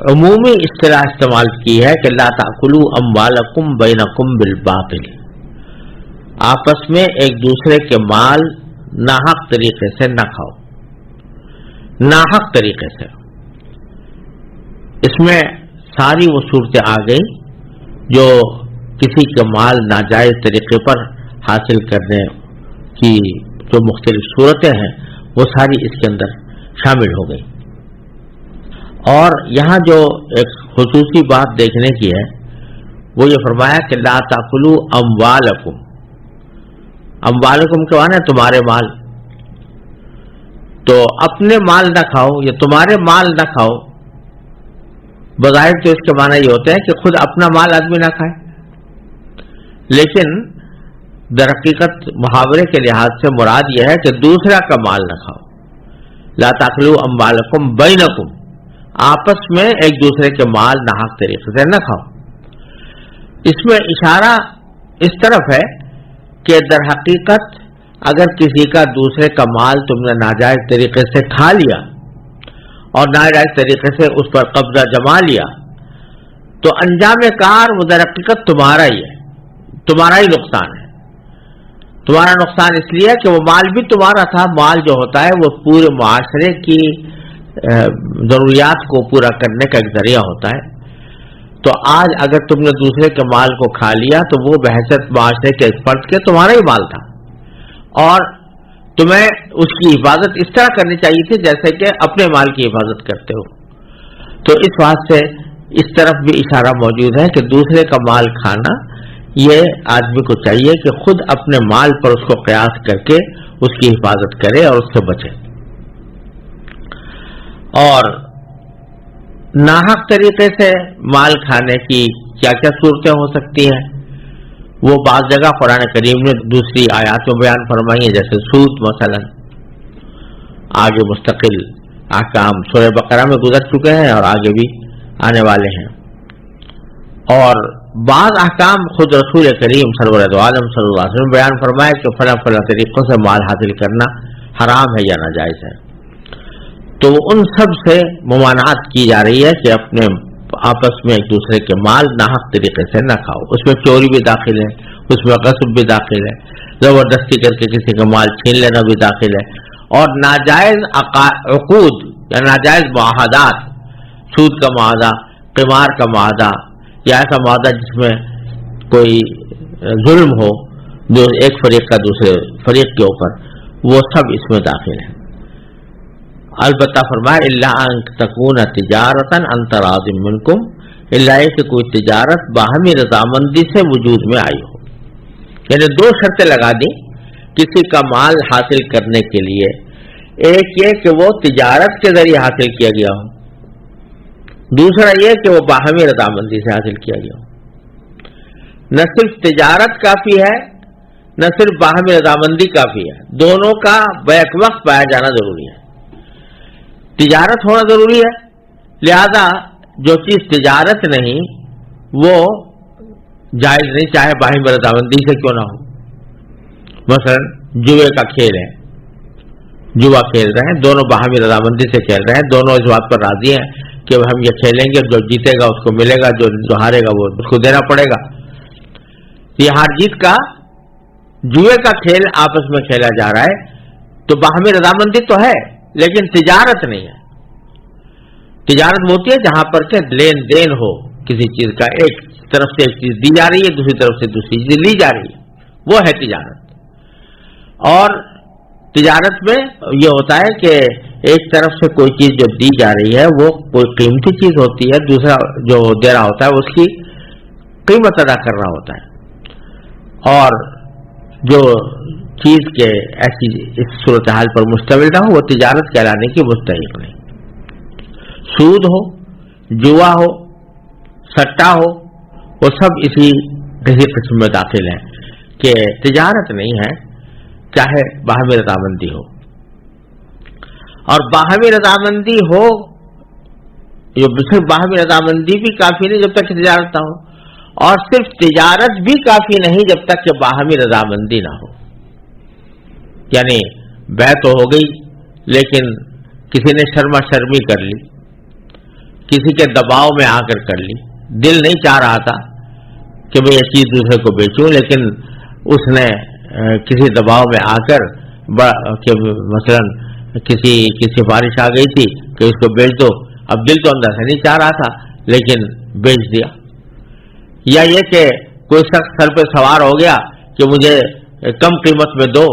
عمومی اصطلاح استعمال کی ہے کہ لا تأکلوا اموالکم بینکم بالباطل، آپس میں ایک دوسرے کے مال ناحق طریقے سے نہ کھاؤ، ناحق طریقے سے۔ اس میں ساری وہ صورتیں آ گئی جو کسی کے مال ناجائز طریقے پر حاصل کرنے کی جو مختلف صورتیں ہیں وہ ساری اس کے اندر شامل ہو گئی۔ اور یہاں جو ایک خصوصی بات دیکھنے کی ہے وہ یہ فرمایا کہ لا تأکلوا اموالکم، اموالکم کے معنی تمہارے مال، تو اپنے مال نہ کھاؤ یا تمہارے مال نہ کھاؤ، بظاہر تو اس کے معنی یہ ہوتے ہیں کہ خود اپنا مال آدمی نہ کھائے، لیکن در حقیقت محاورے کے لحاظ سے مراد یہ ہے کہ دوسرا کا مال نہ کھاؤ۔ لا تأکلوا اموالکم بینکم، آپس میں ایک دوسرے کے مال ناحق طریقے سے نہ کھاؤ۔ اس میں اشارہ اس طرف ہے کہ در حقیقت اگر کسی کا دوسرے کا مال تم نے ناجائز طریقے سے کھا لیا اور ناجائز طریقے سے اس پر قبضہ جما لیا تو انجام کار وہ در حقیقت تمہارا ہی ہے، تمہارا ہی نقصان ہے۔ تمہارا نقصان اس لیے کہ وہ مال بھی تمہارا تھا، مال جو ہوتا ہے وہ پورے معاشرے کی ضروریات کو پورا کرنے کا ایک ذریعہ ہوتا ہے، تو آج اگر تم نے دوسرے کے مال کو کھا لیا تو وہ بحیثیت معاشرے کے ایک فرد کے تمہارا ہی مال تھا، اور تمہیں اس کی حفاظت اس طرح کرنی چاہیے تھی جیسے کہ اپنے مال کی حفاظت کرتے ہو۔ تو اس بات سے اس طرف بھی اشارہ موجود ہے کہ دوسرے کا مال کھانا یہ آدمی کو چاہیے کہ خود اپنے مال پر اس کو قیاس کر کے اس کی حفاظت کرے اور اس سے بچے۔ اور ناحق طریقے سے مال کھانے کی کیا کیا صورتیں ہو سکتی ہیں وہ بعض جگہ قرآن کریم نے دوسری آیات میں بیان فرمائی ہیں، جیسے سود مثلا، آگے مستقل احکام سورہ بقرہ میں گزر چکے ہیں اور آگے بھی آنے والے ہیں، اور بعض احکام خود رسول کریم سرور دو عالم صلی اللہ علیہ وسلم بیان فرمائے کہ فلاں فلاں طریقوں سے مال حاصل کرنا حرام ہے یا ناجائز ہے، تو ان سب سے ممانعت کی جا رہی ہے کہ اپنے آپس میں ایک دوسرے کے مال ناحق طریقے سے نہ کھاؤ۔ اس میں چوری بھی داخل ہے، اس میں غصب بھی داخل ہے، زبردستی کر کے کسی کا مال چھین لینا بھی داخل ہے، اور ناجائز عقود یا ناجائز معاہدات، سود کا معاہدہ، قمار کا معاہدہ، یا ایسا معاہدہ جس میں کوئی ظلم ہو جو ایک فریق کا دوسرے فریق کے اوپر، وہ سب اس میں داخل ہے۔ البتہ فرمایا الا ان تکون تجارتا عن تراض منکم، الا کہ کوئی تجارت باہمی رضامندی سے وجود میں آئی ہو، یعنی دو شرطیں لگا دی کسی کا مال حاصل کرنے کے لیے، ایک یہ کہ وہ تجارت کے ذریعے حاصل کیا گیا ہو، دوسرا یہ کہ وہ باہمی رضامندی سے حاصل کیا گیا ہو۔ نہ صرف تجارت کافی ہے نہ صرف باہمی رضامندی کافی ہے، دونوں کا بیک وقت پایا جانا ضروری ہے۔ تجارت ہونا ضروری ہے، لہذا جو چیز تجارت نہیں وہ جائز نہیں، چاہے باہمی رضامندی سے کیوں نہ ہو۔ مثلا جوئے کا کھیل ہے، جوا کھیل رہے ہیں، دونوں باہمی رضامندی سے کھیل رہے ہیں، دونوں اس بات پر راضی ہیں کہ ہم یہ کھیلیں گے، جو جیتے گا اس کو ملے گا، جو ہارے گا وہ اس کو دینا پڑے گا۔ یہ ہار جیت کا جوئے کا کھیل آپس میں کھیلا جا رہا ہے، تو باہمی رضامندی تو ہے لیکن تجارت نہیں ہے۔ تجارت وہ ہوتی ہے جہاں پر کہ لین دین ہو کسی چیز کا، ایک طرف سے ایک چیز دی جا رہی ہے، دوسری طرف سے دوسری چیز لی جا رہی ہے، وہ ہے تجارت۔ اور تجارت میں یہ ہوتا ہے کہ ایک طرف سے کوئی چیز جو دی جا رہی ہے وہ کوئی قیمتی چیز ہوتی ہے، دوسرا جو دے رہا ہوتا ہے اس کی قیمت ادا کر رہا ہوتا ہے، اور جو چیز کے ایسی اس صورتحال پر مشتمل نہ ہو وہ تجارت کہلانے کی مستحق نہیں۔ سود ہو، جوا ہو، سٹا ہو، وہ سب اسی قسم میں داخل ہیں کہ تجارت نہیں ہے، چاہے باہمی رضامندی ہو۔ اور باہمی رضامندی ہو، صرف باہمی رضامندی بھی کافی نہیں جب تک کہ تجارت نہ ہو، اور صرف تجارت بھی کافی نہیں جب تک کہ باہمی رضامندی نہ ہو۔ یعنی بیع تو ہو گئی لیکن کسی نے شرما شرمی کر لی، کسی کے دباؤ میں آ کر کر لی. دل نہیں چاہ رہا تھا کہ میں یہ چیز دوسرے کو بیچوں، لیکن اس نے کسی دباؤ میں آ کر کہ مثلا کسی کی سفارش آ گئی تھی کہ اس کو بیچ دو، اب دل تو اندر سے نہیں چاہ رہا تھا لیکن بیچ دیا. یا یہ کہ کوئی شخص سر پہ سوار ہو گیا کہ مجھے کم قیمت میں دو،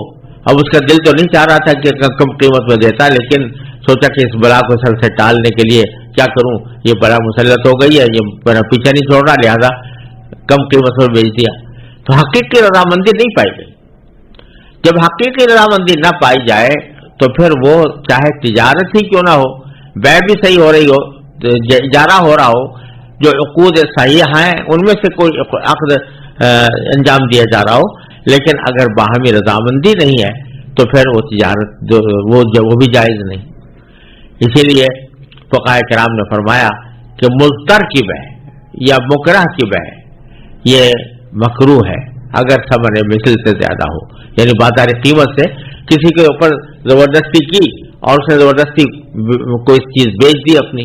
اب اس کا دل تو نہیں چاہ رہا تھا کہ کم قیمت میں دیتا، لیکن سوچا کہ اس بلا کو سر سے ٹالنے کے لیے کیا کروں، یہ بڑا مسلط ہو گئی ہے، یہ میرا پیچھا نہیں چھوڑ رہا، لہذا کم قیمت میں بیچ دیا. تو حقیقی رضامندی نہیں پائی گئی. جب حقیقی رضامندی نہ پائی جائے تو پھر وہ چاہے تجارت ہی کیوں نہ ہو، بیع بھی صحیح ہو رہی ہو، اجارہ ہو رہا ہو، جو عقود صحیح ہیں ان میں سے کوئی عقد انجام دیا جا رہا ہو، لیکن اگر باہمی رضامندی نہیں ہے تو پھر وہ تجارت وہ بھی جائز نہیں. اسی لیے فقہاء کرام نے فرمایا کہ مضطر کی بیع یا مکرہ کی بیع یہ مکروہ ہے اگر ثمن مثل سے زیادہ ہو، یعنی بازار قیمت سے کسی کے اوپر زبردستی کی اور اس نے زبردستی کوئی چیز بیچ دی اپنی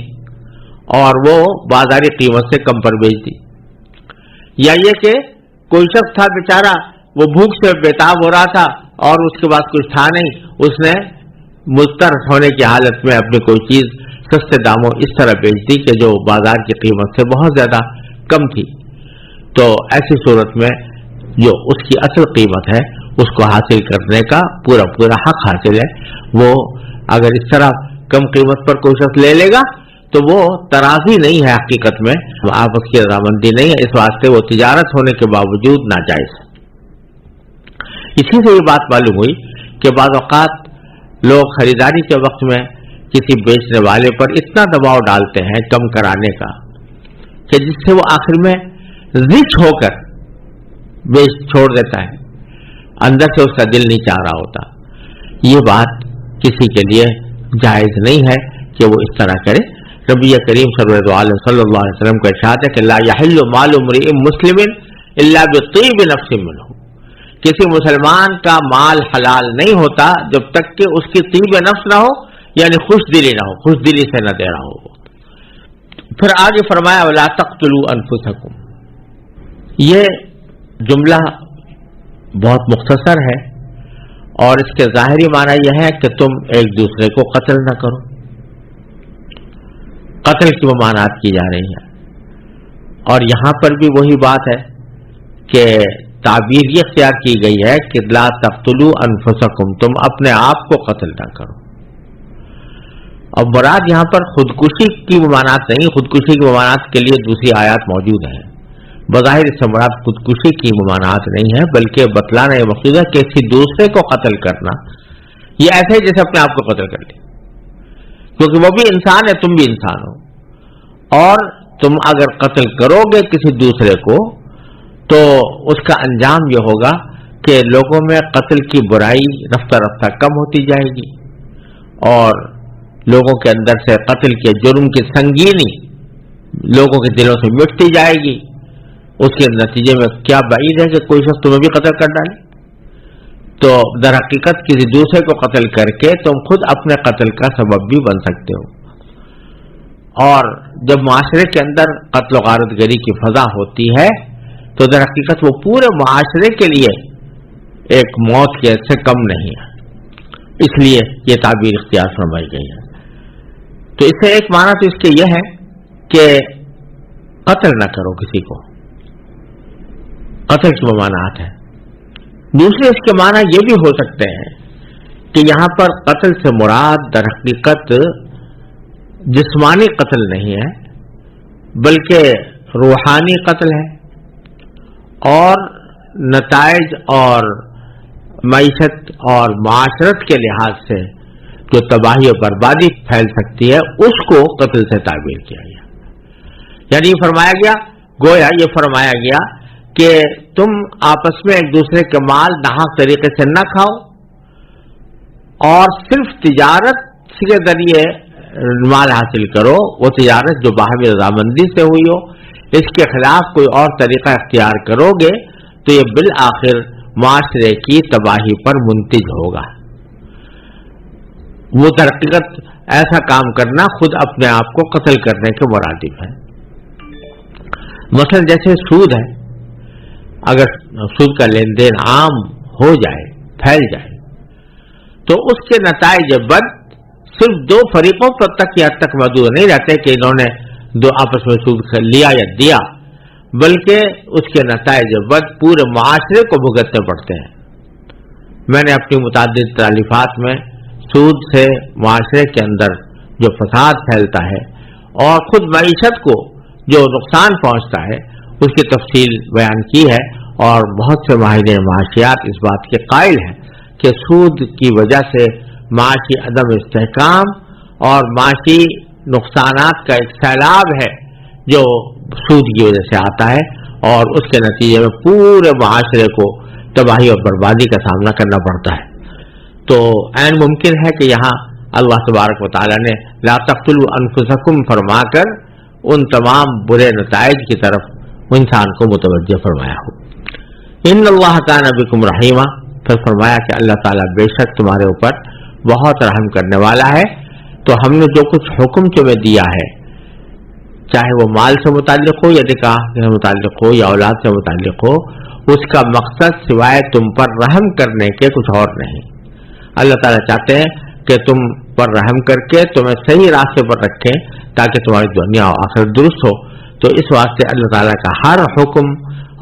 اور وہ بازاری قیمت سے کم پر بیچ دی. یا یہ کہ کوئی شخص تھا بیچارہ وہ بھوک سے بےتاب ہو رہا تھا اور اس کے پاس کچھ تھا نہیں، اس نے مضطر ہونے کی حالت میں اپنی کوئی چیز سستے داموں اس طرح بیچ دی کہ جو بازار کی قیمت سے بہت زیادہ کم تھی. تو ایسی صورت میں جو اس کی اصل قیمت ہے اس کو حاصل کرنے کا پورا حق حاصل ہے. وہ اگر اس طرح کم قیمت پر کوئی شخص لے لے گا تو وہ ترازی نہیں ہے، حقیقت میں آپس کی رضامندی نہیں ہے، اس واسطے وہ تجارت ہونے کے باوجود ناجائز ہے. اسی سے یہ بات معلوم ہوئی کہ بعض اوقات لوگ خریداری کے وقت میں کسی بیچنے والے پر اتنا دباؤ ڈالتے ہیں کم کرانے کا کہ جس سے وہ آخر میں زچ ہو کر بیچ چھوڑ دیتا ہے، اندر سے اس کا دل نہیں چاہ رہا ہوتا. یہ بات کسی کے لیے جائز نہیں ہے کہ وہ اس طرح کرے. نبی کریم صلی اللہ علیہ وسلم کا ارشاد ہے کہ لا یحل مال امرئ مسلم الا بطیب نفس منہ، کسی مسلمان کا مال حلال نہیں ہوتا جب تک کہ اس کی طیب نفس نہ ہو، یعنی خوش دلی نہ ہو، خوش دلی سے نہ دے رہا ہو. پھر آگے فرمایا ولا تقتلوا انفسکم. یہ جملہ بہت مختصر ہے اور اس کے ظاہری معنی یہ ہے کہ تم ایک دوسرے کو قتل نہ کرو. قتل کی ممانعت کی جا رہی ہے، اور یہاں پر بھی وہی بات ہے کہ تعبیر یہ اختیار کی گئی ہے کہ لا تقتلوا انفسکم، تم اپنے آپ کو قتل نہ کرو. اب مراد یہاں پر خودکشی کی ممانعت نہیں، خودکشی کی ممانعت کے لیے دوسری آیات موجود ہیں. بظاہر اس سے مراد خودکشی کی ممانعت نہیں ہے، بلکہ بتلانا یہ مقصود ہے کہ کسی دوسرے کو قتل کرنا یہ ایسے ہی جیسے اپنے آپ کو قتل کر لیں، کیونکہ وہ بھی انسان ہے، تم بھی انسان ہو، اور تم اگر قتل کرو گے کسی دوسرے کو تو اس کا انجام یہ ہوگا کہ لوگوں میں قتل کی برائی رفتہ رفتہ کم ہوتی جائے گی اور لوگوں کے اندر سے قتل کے جرم کی سنگینی لوگوں کے دلوں سے مٹتی جائے گی. اس کے نتیجے میں کیا بعید ہے کہ کوئی شخص تمہیں بھی قتل کر ڈالے. تو در حقیقت کسی دوسرے کو قتل کر کے تم خود اپنے قتل کا سبب بھی بن سکتے ہو. اور جب معاشرے کے اندر قتل و غارت گری کی فضا ہوتی ہے تو در حقیقت وہ پورے معاشرے کے لیے ایک موت کے سے کم نہیں ہے، اس لیے یہ تعبیر اختیار فرمائی گئی ہے. تو اس سے ایک معنی تو اس کے یہ ہے کہ قتل نہ کرو کسی کو، قتل کی ممانعت ہے. دوسرے اس کے معنی یہ بھی ہو سکتے ہیں کہ یہاں پر قتل سے مراد در حقیقت جسمانی قتل نہیں ہے بلکہ روحانی قتل ہے، اور نتائج اور معیشت اور معاشرت کے لحاظ سے جو تباہی و بربادی پھیل سکتی ہے اس کو قتل سے تعبیر کیا گیا. یعنی یہ فرمایا گیا، گویا یہ فرمایا گیا کہ تم آپس میں ایک دوسرے کے مال ناحق طریقے سے نہ کھاؤ، اور صرف تجارت کے ذریعے مال حاصل کرو، وہ تجارت جو باہمی رضامندی سے ہوئی ہو. اس کے خلاف کوئی اور طریقہ اختیار کرو گے تو یہ بالآخر معاشرے کی تباہی پر منتج ہوگا. وہ در حقیقت ایسا کام کرنا خود اپنے آپ کو قتل کرنے کے مرادف ہے۔ مثلا جیسے سود ہے، اگر سود کا لین دین عام ہو جائے، پھیل جائے، تو اس کے نتائج بد صرف دو فریقوں پر تک کی حد تک محدود نہیں رہتے کہ انہوں نے دو آپس میں سود لیا یا دیا، بلکہ اس کے نتائج بد پورے معاشرے کو بھگتنے پڑتے ہیں۔ میں نے اپنی متعدد تالیفات میں سود سے معاشرے کے اندر جو فساد پھیلتا ہے اور خود معیشت کو جو نقصان پہنچتا ہے اس کی تفصیل بیان کی ہے، اور بہت سے ماہرین معاشیات اس بات کے قائل ہیں کہ سود کی وجہ سے معاشی عدم استحکام اور معاشی نقصانات کا ایک سیلاب ہے جو سود کی وجہ سے آتا ہے، اور اس کے نتیجے میں پورے معاشرے کو تباہی اور بربادی کا سامنا کرنا پڑتا ہے۔ تو عین ممکن ہے کہ یہاں اللہ تبارک و تعالیٰ نے لا تقتلوا انفسکم فرما کر ان تمام برے نتائج کی طرف انسان کو متوجہ فرمایا ہو۔ ان اللہ کان بکم رحیما، پھر فرمایا کہ اللہ تعالیٰ بے شک تمہارے اوپر بہت رحم کرنے والا ہے۔ تو ہم نے جو کچھ حکم تمہیں دیا ہے، چاہے وہ مال سے متعلق ہو یا نکاح سے متعلق ہو یا اولاد سے متعلق ہو، اس کا مقصد سوائے تم پر رحم کرنے کے کچھ اور نہیں۔ اللہ تعالیٰ چاہتے ہیں کہ تم پر رحم کر کے تمہیں صحیح راستے پر رکھیں تاکہ تمہاری دنیا و آخرت درست ہو۔ تو اس واسطے اللہ تعالیٰ کا ہر حکم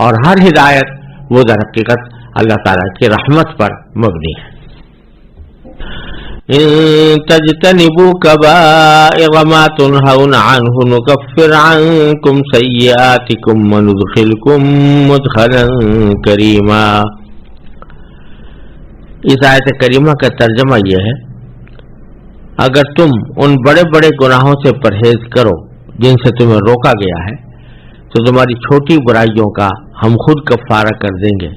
اور ہر ہدایت وہ در حقیقت اللہ تعالیٰ کی رحمت پر مبنی ہے۔ ان تجتنبوا كبائر ما تنهون عنه نكفر عنكم سيئاتكم وندخلكم مدخلا كريما۔ اس آیت کریمہ کا ترجمہ یہ ہے، اگر تم ان بڑے بڑے گناہوں سے پرہیز کرو جن سے تمہیں روکا گیا ہے تو تمہاری چھوٹی برائیوں کا ہم خود کفارہ کر دیں گے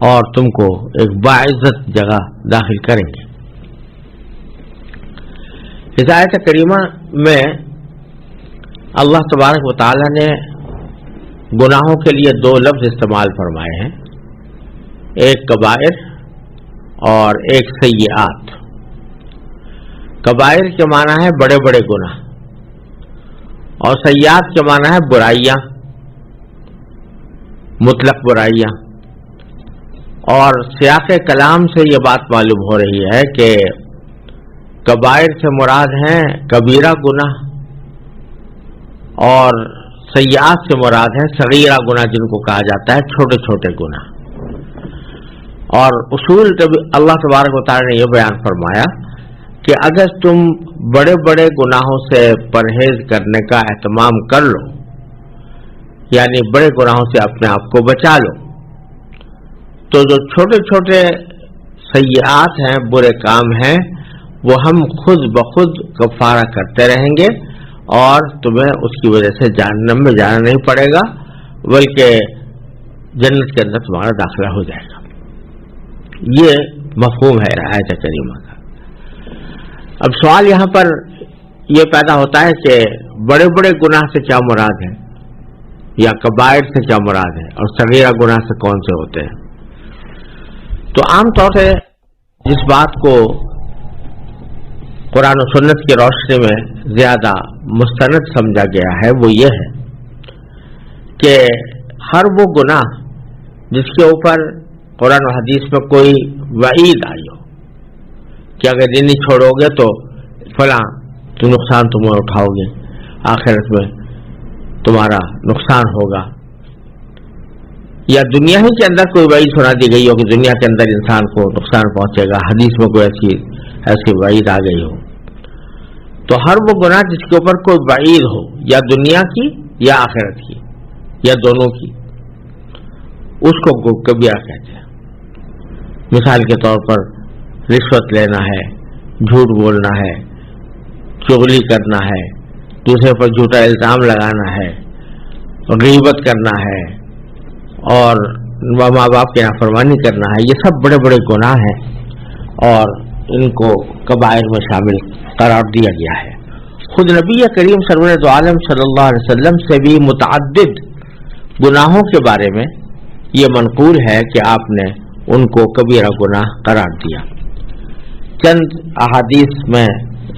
اور تم کو ایک باعزت جگہ داخل کریں گے۔ اس آیت کریمہ میں اللہ تبارک و تعالی نے گناہوں کے لیے دو لفظ استعمال فرمائے ہیں، ایک کبائر اور ایک سیئات۔ کبائر کے معنی ہے بڑے بڑے گناہ، اور سیئات کے معنی ہے برائیاں، مطلق برائیاں۔ اور سیاق کلام سے یہ بات معلوم ہو رہی ہے کہ کبائر سے مراد ہیں کبیرہ گناہ، اور سیئات سے مراد ہیں صغیرہ گناہ جن کو کہا جاتا ہے چھوٹے چھوٹے گناہ۔ اور اصول اللہ تبارک و تعالی نے یہ بیان فرمایا کہ اگر تم بڑے بڑے گناہوں سے پرہیز کرنے کا اہتمام کر لو، یعنی بڑے گناہوں سے اپنے آپ کو بچا لو، تو جو چھوٹے چھوٹے سیئات ہیں، برے کام ہیں، وہ ہم خود بخود کفارہ کرتے رہیں گے، اور تمہیں اس کی وجہ سے جہنم میں جانا نہیں پڑے گا، بلکہ جنت کے اندر تمہارا داخلہ ہو جائے گا۔ یہ مفہوم ہے آیت کریمہ کا۔ اب سوال یہاں پر یہ پیدا ہوتا ہے کہ بڑے بڑے گناہ سے کیا مراد ہے، یا کبائر سے کیا مراد ہے، اور صغیرہ گناہ سے کون سے ہوتے ہیں؟ تو عام طور سے جس بات کو قرآن و سنت کی روشنی میں زیادہ مستند سمجھا گیا ہے وہ یہ ہے کہ ہر وہ گناہ جس کے اوپر قرآن و حدیث میں کوئی وعید آئی ہو کہ اگر یہ نہیں چھوڑو گے تو فلاں تو نقصان تمہیں اٹھاؤ گے، آخرت میں تمہارا نقصان ہوگا، یا دنیا ہی کے اندر کوئی وعید سنا دی گئی ہو کہ دنیا کے اندر انسان کو نقصان پہنچے گا، حدیث میں کوئی ایسی وعید آ گئی ہو، تو ہر وہ گناہ جس کے اوپر کوئی وعید ہو، یا دنیا کی یا آخرت کی یا دونوں کی، اس کو کبیرہ کہتے ہیں۔ مثال کے طور پر رشوت لینا ہے، جھوٹ بولنا ہے، چغلی کرنا ہے، دوسرے پر جھوٹا الزام لگانا ہے، غیبت کرنا ہے، اور ماں باپ کی نافرمانی کرنا ہے، یہ سب بڑے بڑے گناہ ہیں اور ان کو کبائر میں شامل قرار دیا گیا ہے۔ خود نبی کریم سرور دو عالم صلی اللہ علیہ وسلم سے بھی متعدد گناہوں کے بارے میں یہ منقول ہے کہ آپ نے ان کو کبیرہ گناہ قرار دیا۔ چند احادیث میں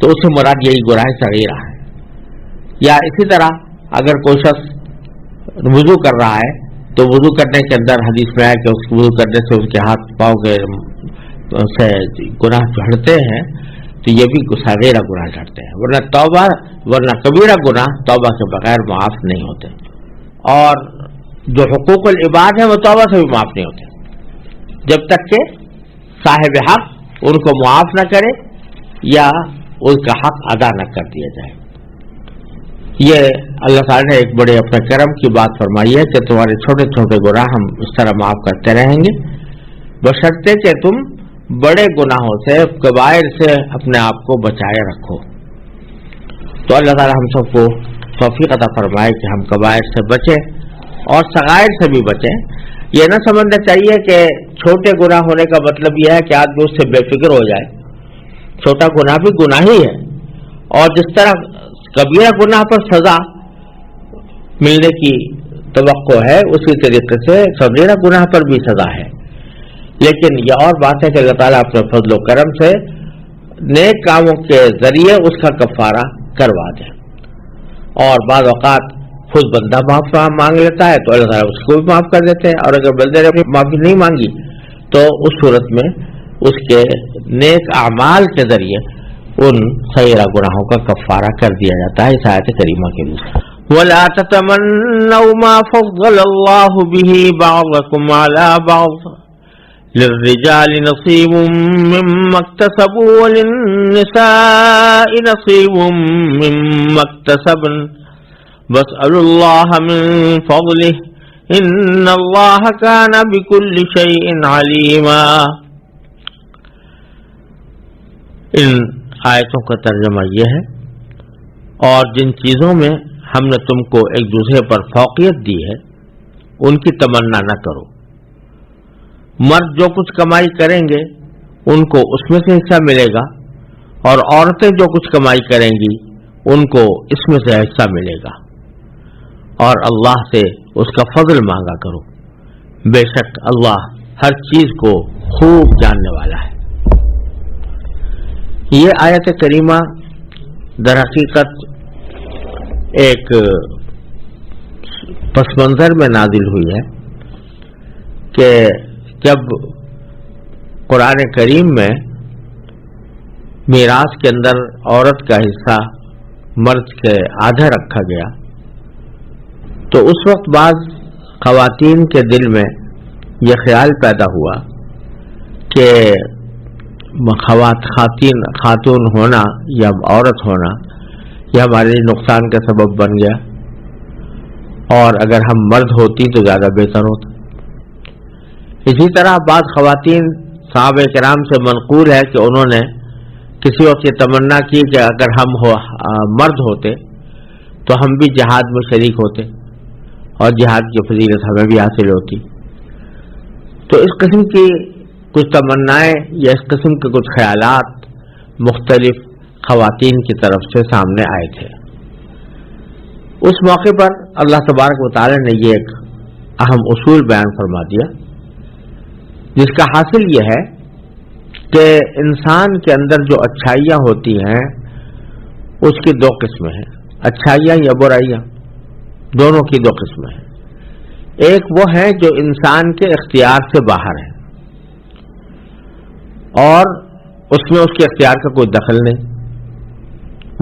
تو اس سے مراد یہی گناہ صغیرہ ہے. یا اسی طرح اگر کوئی شخص وضو کر رہا ہے تو وضو کرنے کے اندر حدیث میں ہے کہ اس وضو کرنے سے اس کے ہاتھ پاؤں کے سے گناہ جھڑتے ہیں، تو یہ بھی صغیرہ گناہ جھڑتے ہیں، ورنہ کبیرہ گناہ توبہ کے بغیر معاف نہیں ہوتے. اور جو حقوق العباد ہیں وہ توبہ سے بھی معاف نہیں ہوتے جب تک کہ صاحب حق ان کو معاف نہ کرے یا ان کا حق ادا نہ کر دیا جائے. یہ اللہ تعالیٰ نے ایک بڑے اپنے کرم کی بات فرمائی ہے کہ تمہارے چھوٹے چھوٹے گناہ ہم اس طرح معاف کرتے رہیں گے، بشرطے کہ تم بڑے گناہوں سے، کبائر سے اپنے آپ کو بچائے رکھو. تو اللہ تعالیٰ ہم سب کو توفیق عطا فرمائے کہ ہم کبائر سے بچیں اور صغائر سے بھی بچیں. یہ نہ سمجھنا چاہیے کہ چھوٹے گناہ ہونے کا مطلب یہ ہے کہ آدمی اس سے بے فکر ہو جائے. چھوٹا گناہ بھی گناہ ہی ہے، اور جس طرح کبیرہ گناہ پر سزا ملنے کی توقع ہے اسی طریقے سے صغیرہ گناہ پر بھی سزا ہے. لیکن یہ اور بات ہے کہ اللہ تعالیٰ اپنے فضل و کرم سے نیک کاموں کے ذریعے اس کا کفارہ کروا دے. اور بعض اوقات خود بندہ معاف مانگ لیتا ہے تو اللہ تعالیٰ اس کو بھی معاف کر دیتے ہیں، اور اگر بندے نے معافی نہیں مانگی تو اس صورت میں اس کے نیک اعمال کے ذریعے ان صغیرہ گناہوں کا کفارہ کر دیا جاتا ہے. اس آیت کریمہ کے لیے وَلَا تَتَمَنَّوْا مَا فَضَّلَ اللَّهُ بِهِ بَعْضَكُمْ عَلَى بَعْضٍ لِلرِّجَالِ نَصِيبٌ مِّمَّا اكْتَسَبُوا وَلِلنِّسَاءِ نَصِيبٌ مِّمَّا اكْتَسَبْنَ وَاسْأَلُوا اللَّهَ مِن فَضْلِهِ إِنَّ اللَّهَ كَانَ بِكُلِّ شَيْءٍ عَلِيمًا. ان آیتوں کا ترجمہ یہ ہے، اور جن چیزوں میں ہم نے تم کو ایک دوسرے پر فوقیت دی ہے ان کی تمنا نہ کرو. مرد جو کچھ کمائی کریں گے ان کو اس میں سے حصہ ملے گا، اور عورتیں جو کچھ کمائی کریں گی ان کو اس میں سے حصہ ملے گا. اور اللہ سے اس کا فضل مانگا کرو، بے شک اللہ ہر چیز کو خوب جاننے والا ہے. یہ آیت کریمہ در حقیقت ایک پس منظر میں نازل ہوئی ہے کہ جب قرآن کریم میں میراث کے اندر عورت کا حصہ مرد کے آدھا رکھا گیا تو اس وقت بعض خواتین کے دل میں یہ خیال پیدا ہوا کہ خاتون ہونا یا عورت ہونا یہ ہمارے لیے نقصان کا سبب بن گیا، اور اگر ہم مرد ہوتی تو زیادہ بہتر ہوتا. اسی طرح بعض خواتین صحابہ کرام سے منقول ہے کہ انہوں نے کسی وقت یہ تمنا کی کہ اگر ہم مرد ہوتے تو ہم بھی جہاد میں شریک ہوتے اور جہاد کی فضیلت ہمیں بھی حاصل ہوتی. تو اس قسم کی کچھ تمنائیں یا اس قسم کے کچھ خیالات مختلف خواتین کی طرف سے سامنے آئے تھے. اس موقع پر اللہ تبارک و تعالی نے یہ ایک اہم اصول بیان فرما دیا، جس کا حاصل یہ ہے کہ انسان کے اندر جو اچھائیاں ہوتی ہیں اس کی دو قسمیں ہیں، اچھائیاں یا برائیاں، دونوں کی دو قسمیں ہیں. ایک وہ ہے جو انسان کے اختیار سے باہر ہے اور اس میں اس کے اختیار کا کوئی دخل نہیں.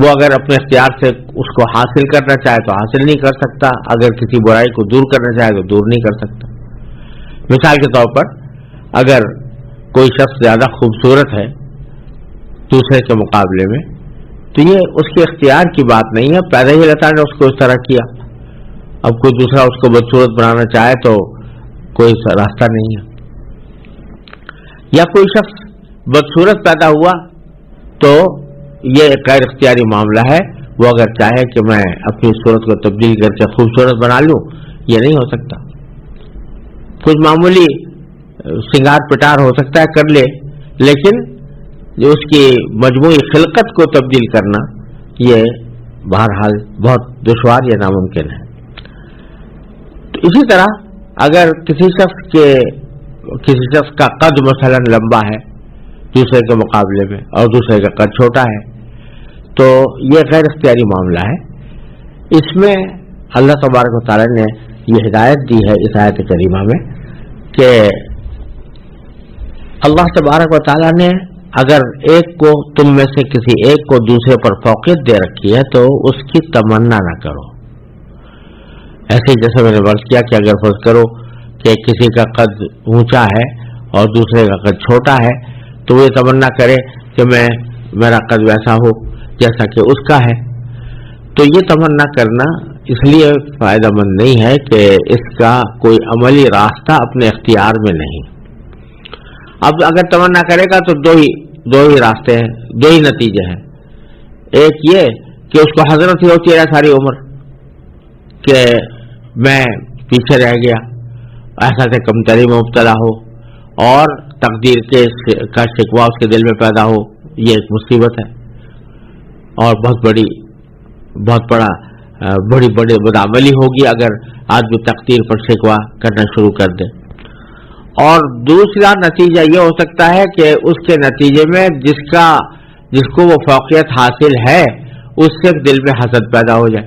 وہ اگر اپنے اختیار سے اس کو حاصل کرنا چاہے تو حاصل نہیں کر سکتا، اگر کسی برائی کو دور کرنا چاہے تو دور نہیں کر سکتا. مثال کے طور پر اگر کوئی شخص زیادہ خوبصورت ہے دوسرے کے مقابلے میں تو یہ اس کے اختیار کی بات نہیں ہے، پیدا ہی اللہ تعالیٰ نے اس کو اس طرح کیا. اب کوئی دوسرا اس کو بدصورت بنانا چاہے تو کوئی راستہ نہیں ہے. یا کوئی شخص بدصورت پیدا ہوا تو یہ ایک غیر اختیاری معاملہ ہے، وہ اگر چاہے کہ میں اپنی صورت کو تبدیل کر کے خوبصورت بنا لوں، یہ نہیں ہو سکتا. کچھ معمولی سنگار پٹار ہو سکتا ہے کر لے، لیکن جو اس کی مجموعی خلقت کو تبدیل کرنا یہ بہرحال بہت دشوار یا ناممکن ہے. تو اسی طرح اگر کسی شخص کا قد مثلا لمبا ہے دوسرے کے مقابلے میں اور دوسرے کا قد چھوٹا ہے تو یہ غیر اختیاری معاملہ ہے. اس میں اللہ تبارک و تعالیٰ نے یہ ہدایت دی ہے اس آیت کریمہ میں کہ اللہ تبارک و تعالیٰ نے اگر ایک کو تم میں سے کسی ایک کو دوسرے پر فوقیت دے رکھی ہے تو اس کی تمنا نہ کرو. ایسے جیسے میں نے عرض کیا کہ اگر فرض کرو کہ کسی کا قد اونچا ہے اور دوسرے کا قد چھوٹا ہے تو وہ یہ تمنا کرے کہ میرا قد ویسا ہو جیسا کہ اس کا ہے. تو یہ تمنا کرنا اس لیے فائدہ مند نہیں ہے کہ اس کا کوئی عملی راستہ اپنے اختیار میں نہیں. اب اگر تمنا کرے گا تو دو ہی راستے ہیں, دو ہی نتیجے ہیں. ایک یہ کہ اس کو حسرت ہی ہوتی ہے ساری عمر کہ میں پیچھے رہ گیا, ایسا سے کمتری میں مبتلا ہو اور تقدیر کا شکوہ اس کے دل میں پیدا ہو. یہ ایک مصیبت ہے اور بہت بڑی بدعملی ہوگی اگر آدمی تقدیر پر شکوہ کرنا شروع کر دے. اور دوسرا نتیجہ یہ ہو سکتا ہے کہ اس کے نتیجے میں جس کو وہ فوقیت حاصل ہے اس سے دل میں حسد پیدا ہو جائے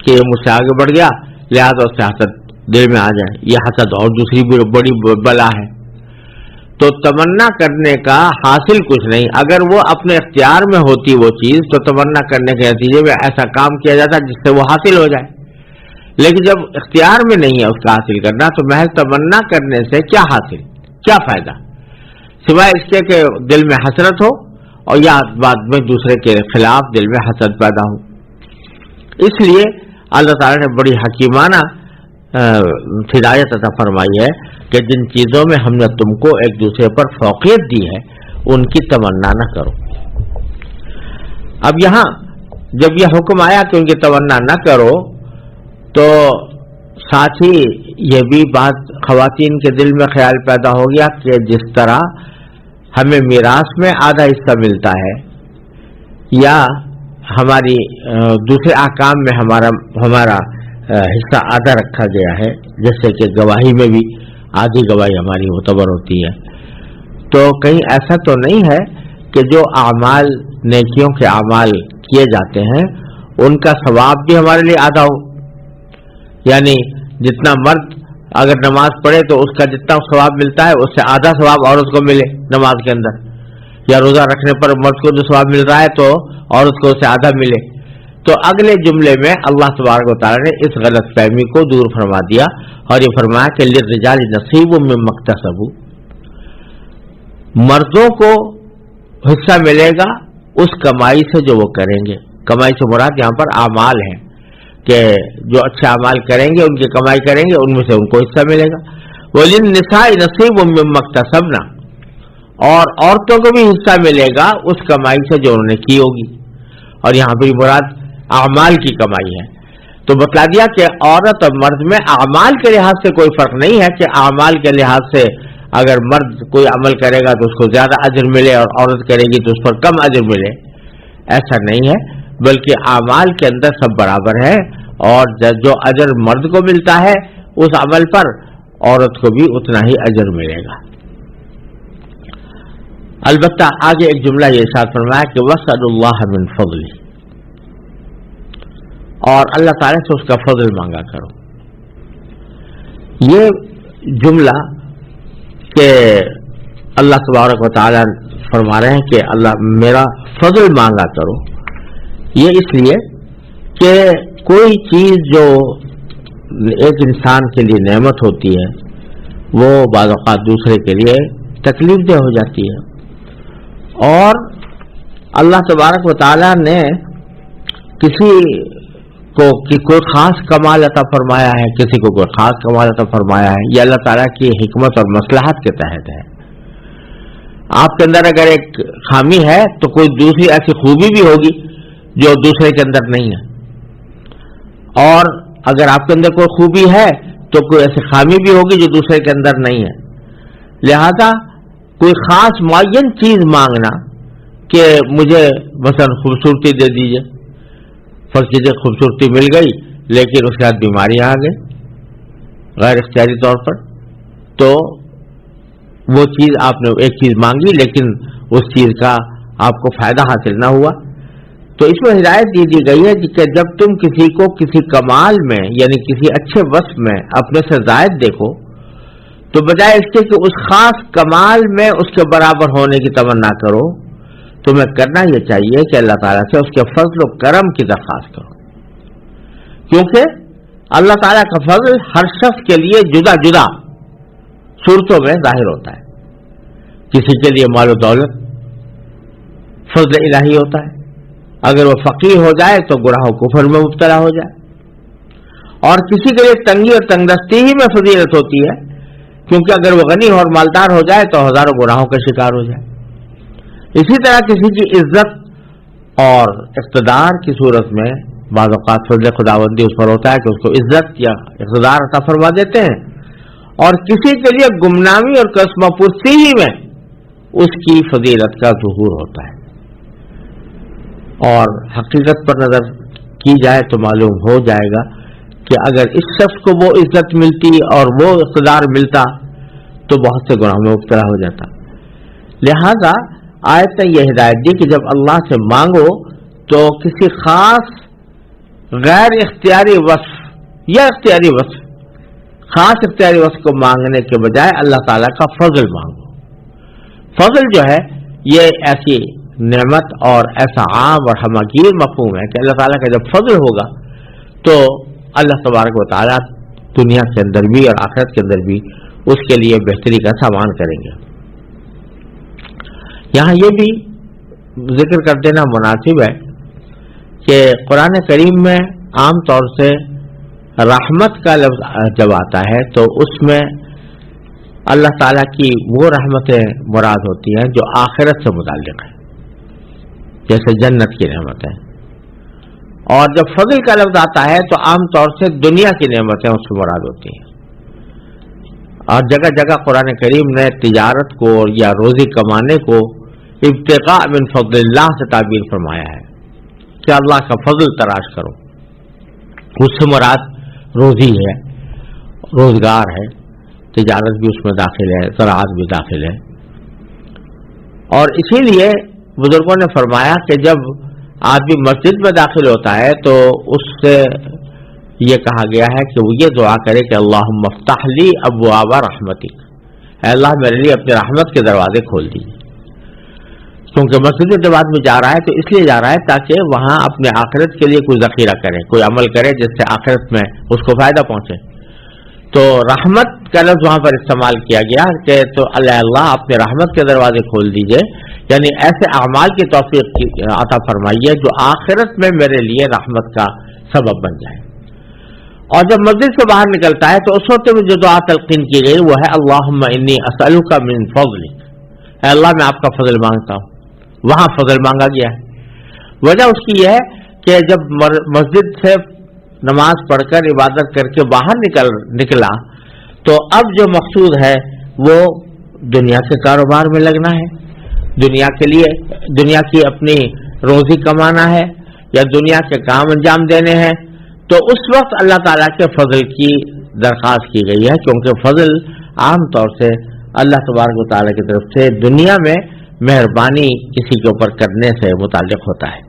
کہ یہ مجھ سے آگے بڑھ گیا, لہذا اس سے حسد دل میں آ جائے. یہ حسد اور دوسری بھی بڑی بلا ہے. تو تمنا کرنے کا حاصل کچھ نہیں. اگر وہ اپنے اختیار میں ہوتی وہ چیز تو تمنا کرنے کے نتیجے میں ایسا کام کیا جاتا جس سے وہ حاصل ہو جائے. لیکن جب اختیار میں نہیں ہے اس کا حاصل کرنا تو محض تمنا کرنے سے کیا حاصل, کیا فائدہ, سوائے اس کے کہ دل میں حسرت ہو اور یا بعد میں دوسرے کے خلاف دل میں حسد پیدا ہو. اس لیے اللہ تعالیٰ نے بڑی حکیمانہ ہدایت عطا فرمائی ہے کہ جن چیزوں میں ہم نے تم کو ایک دوسرے پر فوقیت دی ہے ان کی تمنا نہ کرو. اب یہاں جب یہ حکم آیا کہ ان کی تمنا نہ کرو تو ساتھ ہی یہ بھی بات خواتین کے دل میں خیال پیدا ہو گیا کہ جس طرح ہمیں میراث میں آدھا حصہ ملتا ہے یا ہماری دوسرے احکام میں ہمارا حصہ آدھا رکھا گیا ہے, جیسے کہ گواہی میں بھی آدھی گواہی ہماری معتبر ہوتی ہے, تو کہیں ایسا تو نہیں ہے کہ جو اعمال نیکیوں کے اعمال کیے جاتے ہیں ان کا ثواب بھی ہمارے لیے آدھا ہو. یعنی جتنا مرد اگر نماز پڑھے تو اس کا جتنا ثواب ملتا ہے اس سے آدھا ثواب عورت کو ملے نماز کے اندر, یا روزہ رکھنے پر مرد کو جو ثواب مل رہا ہے تو عورت کو اس سے آدھا ملے. تو اگلے جملے میں اللہ تبارک و تعالیٰ نے اس غلط فہمی کو دور فرما دیا اور یہ فرمایا کہ للرجال نصیب مما اکتسبوا, مردوں کو حصہ ملے گا اس کمائی سے جو وہ کریں گے. کمائی سے مراد یہاں پر اعمال ہیں کہ جو اچھے اعمال کریں گے ان کی کمائی کریں گے ان میں سے ان کو حصہ ملے گا. وللنساء نصیب مما اکتسبنا, اور عورتوں کو بھی حصہ ملے گا اس کمائی سے جو انہوں نے کی ہوگی. اور یہاں پہ مراد اعمال کی کمائی ہے. تو بتلا دیا کہ عورت اور مرد میں اعمال کے لحاظ سے کوئی فرق نہیں ہے کہ اعمال کے لحاظ سے اگر مرد کوئی عمل کرے گا تو اس کو زیادہ اجر ملے اور عورت کرے گی تو اس پر کم اجر ملے. ایسا نہیں ہے, بلکہ اعمال کے اندر سب برابر ہے اور جو اجر مرد کو ملتا ہے اس عمل پر عورت کو بھی اتنا ہی اجر ملے گا. البتہ آگے ایک جملہ یہ ارشاد فرمایا کہ وَاسْأَلُوا اللَّهَ مِن فَضْلِهِ, اور اللہ تعالیٰ سے اس کا فضل مانگا کرو. یہ جملہ کہ اللہ تبارک و تعالیٰ فرما رہے ہیں کہ اللہ میرا فضل مانگا کرو, یہ اس لیے کہ کوئی چیز جو ایک انسان کے لیے نعمت ہوتی ہے وہ بعض اوقات دوسرے کے لیے تکلیف دہ ہو جاتی ہے. اور اللہ تبارک و تعالیٰ نے کسی کو کوئی خاص کمال عطا فرمایا ہے, کسی کو کوئی خاص کمال عطا فرمایا ہے, یہ اللہ تعالیٰ کی حکمت اور مصلحت کے تحت ہے. آپ کے اندر اگر ایک خامی ہے تو کوئی دوسری ایسی خوبی بھی ہوگی جو دوسرے کے اندر نہیں ہے, اور اگر آپ کے اندر کوئی خوبی ہے تو کوئی ایسی خامی بھی ہوگی جو دوسرے کے اندر نہیں ہے. لہذا کوئی خاص معین چیز مانگنا کہ مجھے مثلا خوبصورتی دے دیجئے, فرض کیجیے خوبصورتی مل گئی لیکن اس کے بعد بیماریاں آ گئی غیر اختیاری طور پر, تو وہ چیز آپ نے ایک چیز مانگی لیکن اس چیز کا آپ کو فائدہ حاصل نہ ہوا. تو اس میں ہدایت دی گئی ہے کہ جب تم کسی کو کسی کمال میں یعنی کسی اچھے وصف میں اپنے سے زائد دیکھو تو بجائے اس کے کہ اس خاص کمال میں اس کے برابر ہونے کی تمنا کرو، تمہیں کرنا یہ چاہیے کہ اللہ تعالیٰ سے اس کے فضل و کرم کی درخواست کرو، کیونکہ اللہ تعالیٰ کا فضل ہر شخص کے لیے جدا جدا صورتوں میں ظاہر ہوتا ہے. کسی کے لیے مال و دولت فضل الہی ہوتا ہے، اگر وہ فقیر ہو جائے تو گناہ و کفر میں مبتلا ہو جائے، اور کسی کے لیے تنگی اور تنگدستی ہی میں فضیلت ہوتی ہے، کیونکہ اگر وہ غنی اور مالدار ہو جائے تو ہزاروں گناہوں کا شکار ہو جائے. اسی طرح کسی کی عزت اور اقتدار کی صورت میں بعض اوقات فضل خداوندی اس پر ہوتا ہے کہ اس کو عزت یا اقتدار عطا فرما دیتے ہیں، اور کسی کے لیے گمنامی اور قسمہ پرسی ہی میں اس کی فضیلت کا ظہور ہوتا ہے. اور حقیقت پر نظر کی جائے تو معلوم ہو جائے گا کہ اگر اس شخص کو وہ عزت ملتی اور وہ اقتدار ملتا تو بہت سے گناہوں میں مبتلا ہو جاتا. لہذا آیت نے یہ ہدایت دی کہ جب اللہ سے مانگو تو کسی خاص غیر اختیاری وصف یا اختیاری وصف، خاص اختیاری وصف کو مانگنے کے بجائے اللہ تعالیٰ کا فضل مانگو. فضل جو ہے یہ ایسی نعمت اور ایسا عام اور ہمگیر مفہوم ہے کہ اللہ تعالیٰ کا جب فضل ہوگا تو اللہ تبارک و تعالیٰ دنیا کے اندر بھی اور آخرت کے اندر بھی اس کے لیے بہتری کا سامان کریں گے. یہاں یہ بھی ذکر کر دینا مناسب ہے کہ قرآن کریم میں عام طور سے رحمت کا لفظ جب آتا ہے تو اس میں اللہ تعالیٰ کی وہ رحمتیں مراد ہوتی ہیں جو آخرت سے متعلق ہیں، جیسے جنت کی نعمت ہے. اور جب فضل کا لفظ آتا ہے تو عام طور سے دنیا کی نعمتیں اس سے مراد ہوتی ہیں. اور جگہ جگہ قرآن کریم نے تجارت کو یا روزی کمانے کو ابتغاء من فضل اللہ سے تعبیر فرمایا ہے کہ اللہ کا فضل تلاش کرو. اس سے مراد روزی ہے، روزگار ہے، تجارت بھی اس میں داخل ہے، زراعت بھی داخل ہے. اور اسی لیے بزرگوں نے فرمایا کہ جب آدمی مسجد میں داخل ہوتا ہے تو اس سے یہ کہا گیا ہے کہ وہ یہ دعا کرے کہ اللہم افتح لی ابواب رحمتک، اے اللہ میرے لیے اپنے رحمت کے دروازے کھول دیجیے. کیونکہ مسجد جب آدمی جا رہا ہے تو اس لیے جا رہا ہے تاکہ وہاں اپنے آخرت کے لیے کوئی ذخیرہ کرے، کوئی عمل کرے جس سے آخرت میں اس کو فائدہ پہنچے. تو رحمت کا لفظ وہاں پر استعمال کیا گیا کہ تو اللہ اپنے رحمت کے دروازے کھول دیجئے، یعنی ایسے اعمال کی توفیق عطا فرمائیے جو آخرت میں میرے لیے رحمت کا سبب بن جائے. اور جب مسجد سے باہر نکلتا ہے تو اس وقت میں جو دعا تلقین کی گئی وہ ہے اللہم انی اسألک من فضلک، اے اللہ میں آپ کا فضل مانگتا ہوں. وہاں فضل مانگا گیا ہے. وجہ اس کی یہ ہے کہ جب مسجد سے نماز پڑھ کر عبادت کر کے باہر نکلا تو اب جو مقصود ہے وہ دنیا کے کاروبار میں لگنا ہے، دنیا کے لیے دنیا کی اپنی روزی کمانا ہے یا دنیا کے کام انجام دینے ہیں. تو اس وقت اللہ تعالیٰ کے فضل کی درخواست کی گئی ہے، کیونکہ فضل عام طور سے اللہ تبارک و تعالیٰ کی طرف سے دنیا میں مہربانی کسی کے اوپر کرنے سے متعلق ہوتا ہے.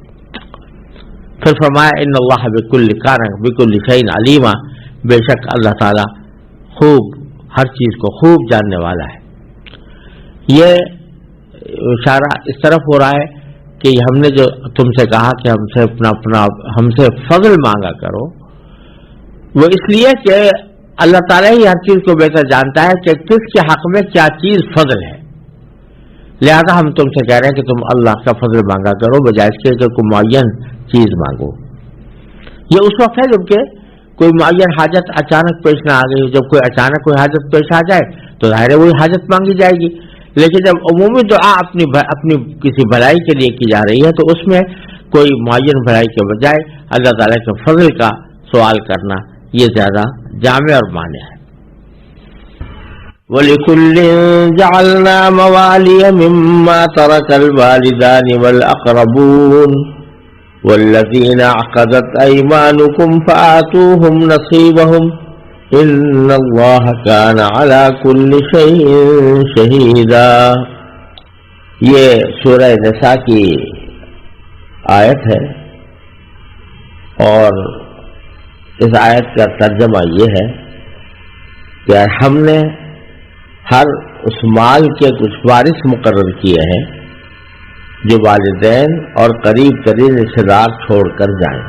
پھر فرمایا ان اللہ بکل شیء علیما، بے شک اللہ تعالیٰ خوب ہر چیز کو خوب جاننے والا ہے. یہ اشارہ اس طرف ہو رہا ہے کہ ہم نے جو تم سے کہا کہ ہم سے فضل مانگا کرو، وہ اس لیے کہ اللہ تعالیٰ ہی ہر چیز کو بہتر جانتا ہے کہ کس کے حق میں کیا چیز فضل ہے. لہذا ہم تم سے کہہ رہے ہیں کہ تم اللہ کا فضل مانگا کرو بجائے اس کے کہ کوئی معین چیز مانگو. یہ اس وقت ہے جب کہ کوئی معین حاجت اچانک پیش نہ آ گئی. جب کوئی اچانک کوئی حاجت پیش آ جائے تو ظاہر ہے وہی حاجت مانگی جائے گی. لیکن جب عمومی دعا اپنی کسی بھلائی کے لیے کی جا رہی ہے تو اس میں کوئی معین بھلائی کے بجائے اللہ تعالیٰ کے فضل کا سوال کرنا یہ زیادہ جامع اور مانع ہے. وَلِكُلٍّ جَعَلْنَا مَوَالِيَ مِمَّا تَرَكَ الْوَالِدَانِ وَالْأَقْرَبُونَ وَالَّذِينَ عَقَدَتْ أَيْمَانُكُمْ فَآتُوهُمْ نَصِيبَهُمْ ان اللہ کان علی کل شیء شہیدا. یہ سورہ نساء کی آیت ہے، اور اس آیت کا ترجمہ یہ ہے کہ ہم نے ہر اس مال کے کچھ وارث مقرر کیے ہیں جو والدین اور قریب ترین رشتے دار چھوڑ کر جائیں،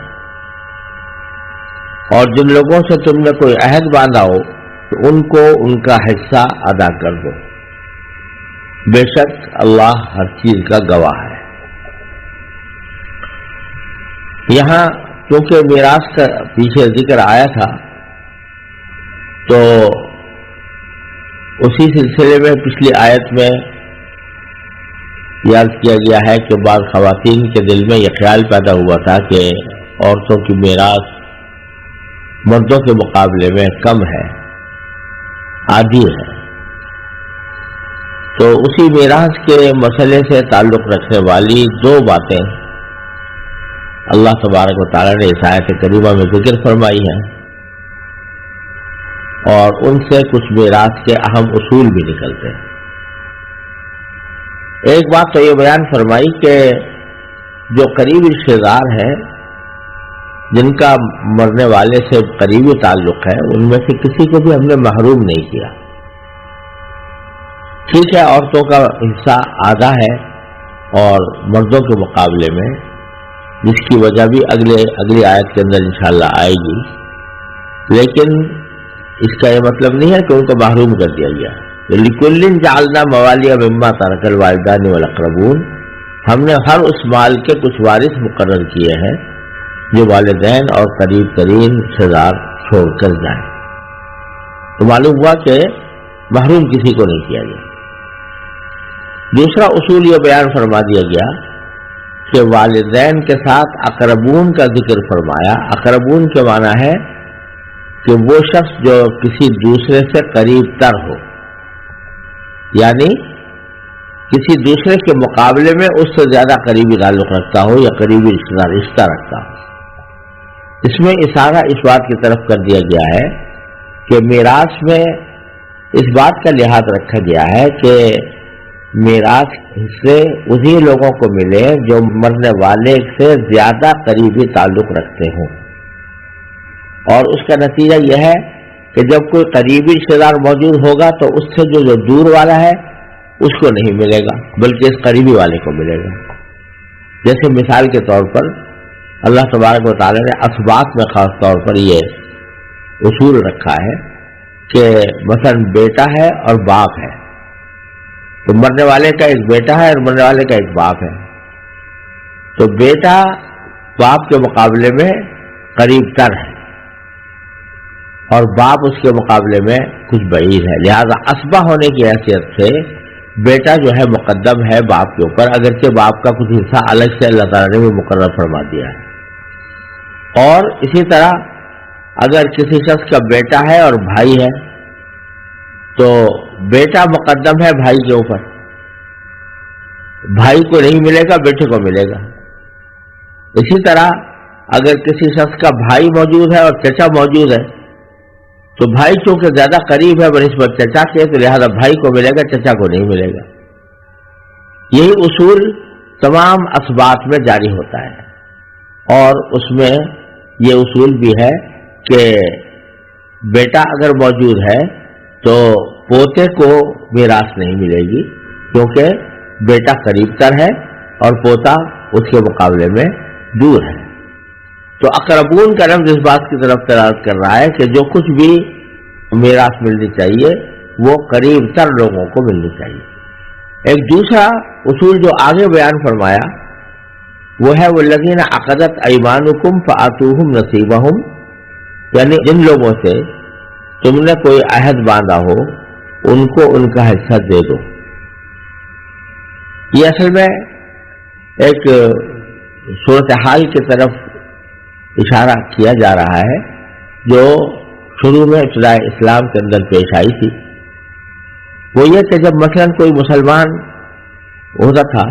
اور جن لوگوں سے تم نے کوئی عہد باندھا ہو تو ان کو ان کا حصہ ادا کر دو، بے شک اللہ ہر چیز کا گواہ ہے۔ یہاں کیونکہ میراث کا پیچھے ذکر آیا تھا تو اسی سلسلے میں پچھلی آیت میں یاد کیا گیا ہے کہ بعض خواتین کے دل میں یہ خیال پیدا ہوا تھا کہ عورتوں کی میراث مردوں کے مقابلے میں کم ہے، آدھی ہے، تو اسی میراث کے مسئلے سے تعلق رکھنے والی دو باتیں اللہ تبارک و تعالیٰ نے اس آیت کریمہ میں ذکر فرمائی ہیں، اور ان سے کچھ میراث کے اہم اصول بھی نکلتے ہیں۔ ایک بات تو یہ بیان فرمائی کہ جو قریبی رشتے دار ہیں جن کا مرنے والے سے قریبی تعلق ہے، ان میں سے کسی کو بھی ہم نے محروم نہیں کیا۔ ٹھیک ہے، عورتوں کا حصہ آدھا ہے اور مردوں کے مقابلے میں، جس کی وجہ بھی اگلی آیت کے اندر انشاءاللہ آئے گی، لیکن اس کا یہ مطلب نہیں ہے کہ ان کو محروم کر دیا گیا۔ لِكُلٍّ جَعَلْنَا مَوَالِيَ مِمَّا تَرَكَ الْوَالِدَانِ وَالْأَقْرَبُونَ، ہم نے ہر اس مال کے کچھ وارث مقرر کیے ہیں جو والدین اور قریب ترین رشتے دار چھوڑ کر جائیں، تو معلوم ہوا کہ محروم کسی کو نہیں کیا گیا۔ دوسرا اصول یہ بیان فرما دیا گیا کہ والدین کے ساتھ اقربون کا ذکر فرمایا۔ اقربون کے معنی ہے کہ وہ شخص جو کسی دوسرے سے قریب تر ہو، یعنی کسی دوسرے کے مقابلے میں اس سے زیادہ قریبی تعلق رکھتا ہو یا قریبی رشتہ رکھتا ہو۔ اس میں اشارہ اس بات کی طرف کر دیا گیا ہے کہ میراث میں اس بات کا لحاظ رکھا گیا ہے کہ میراث سے اسی لوگوں کو ملے جو مرنے والے سے زیادہ قریبی تعلق رکھتے ہوں، اور اس کا نتیجہ یہ ہے کہ جب کوئی قریبی رشتے دار موجود ہوگا تو اس سے جو دور والا ہے اس کو نہیں ملے گا، بلکہ اس قریبی والے کو ملے گا۔ جیسے مثال کے طور پر اللہ تبارک و تعالیٰ نے اسباط میں خاص طور پر یہ اصول رکھا ہے کہ مثلا بیٹا ہے اور باپ ہے، تو مرنے والے کا ایک بیٹا ہے اور مرنے والے کا ایک باپ ہے، تو بیٹا باپ کے مقابلے میں قریب تر ہے اور باپ اس کے مقابلے میں کچھ بعید ہے، لہذا اسبا ہونے کی حیثیت سے بیٹا جو ہے مقدم ہے باپ کے اوپر، اگرچہ باپ کا کچھ حصہ الگ سے اللہ تعالیٰ نے بھی مقرر فرما دیا ہے۔ اور اسی طرح اگر کسی شخص کا بیٹا ہے اور بھائی ہے تو بیٹا مقدم ہے بھائی کے اوپر، بھائی کو نہیں ملے گا، بیٹے کو ملے گا۔ اسی طرح اگر کسی شخص کا بھائی موجود ہے اور چچا موجود ہے تو بھائی چونکہ زیادہ قریب ہے بنسبت چچا کے، تو لہذا بھائی کو ملے گا، چچا کو نہیں ملے گا۔ یہی اصول تمام اسباط میں جاری ہوتا ہے، اور اس میں یہ اصول بھی ہے کہ بیٹا اگر موجود ہے تو پوتے کو میراث نہیں ملے گی، کیونکہ بیٹا قریب تر ہے اور پوتا اس کے مقابلے میں دور ہے۔ تو اقربون کا رمز اس بات کی طرف دلالت کر رہا ہے کہ جو کچھ بھی میراث ملنی چاہیے وہ قریب تر لوگوں کو ملنی چاہیے۔ ایک دوسرا اصول جو آگے بیان فرمایا وہ ہے والذین عقدت ایمانکم فآتوہم نصیبہم، یعنی جن لوگوں سے تم نے کوئی عہد باندھا ہو ان کو ان کا حصہ دے دو۔ یہ اصل میں ایک صورتحال کی طرف اشارہ کیا جا رہا ہے جو شروع میں ابتداء اسلام کے اندر پیش آئی تھی۔ وہ یہ کہ جب مثلا کوئی مسلمان ہوتا تھا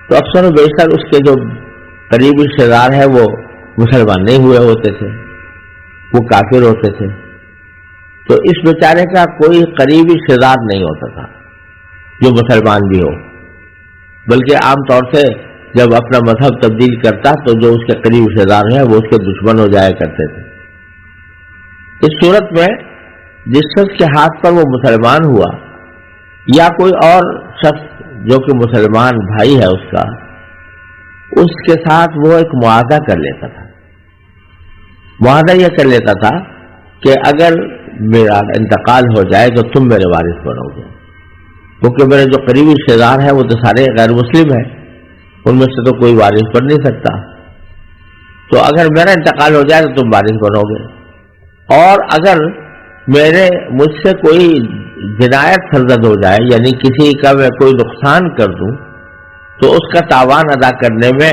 تو اکثر و بیشتر اس کے جو قریبی رشتے دار ہیں وہ مسلمان نہیں ہوئے ہوتے تھے، وہ کافر ہوتے تھے، تو اس بیچارے کا کوئی قریبی رشتے دار نہیں ہوتا تھا جو مسلمان بھی ہو، بلکہ عام طور سے جب اپنا مذہب تبدیل کرتا تو جو اس کے قریب رشتے دار ہیں وہ اس کے دشمن ہو جایا کرتے تھے۔ اس صورت میں جس شخص کے ہاتھ پر وہ مسلمان ہوا یا کوئی اور شخص جو کہ مسلمان بھائی ہے اس کے ساتھ وہ ایک معاہدہ کر لیتا تھا۔ معاہدہ یہ کر لیتا تھا کہ اگر میرا انتقال ہو جائے تو تم میرے وارث بنو گے، کیونکہ میرے جو قریبی رشتے دار ہیں وہ تو سارے غیر مسلم ہیں، ان میں سے تو کوئی وارث بن نہیں سکتا، تو اگر میرا انتقال ہو جائے تو تم وارث بنو گے، اور اگر مجھ سے کوئی جنایت سرزد ہو جائے، یعنی کسی کا میں کوئی نقصان کر دوں، تو اس کا تاوان ادا کرنے میں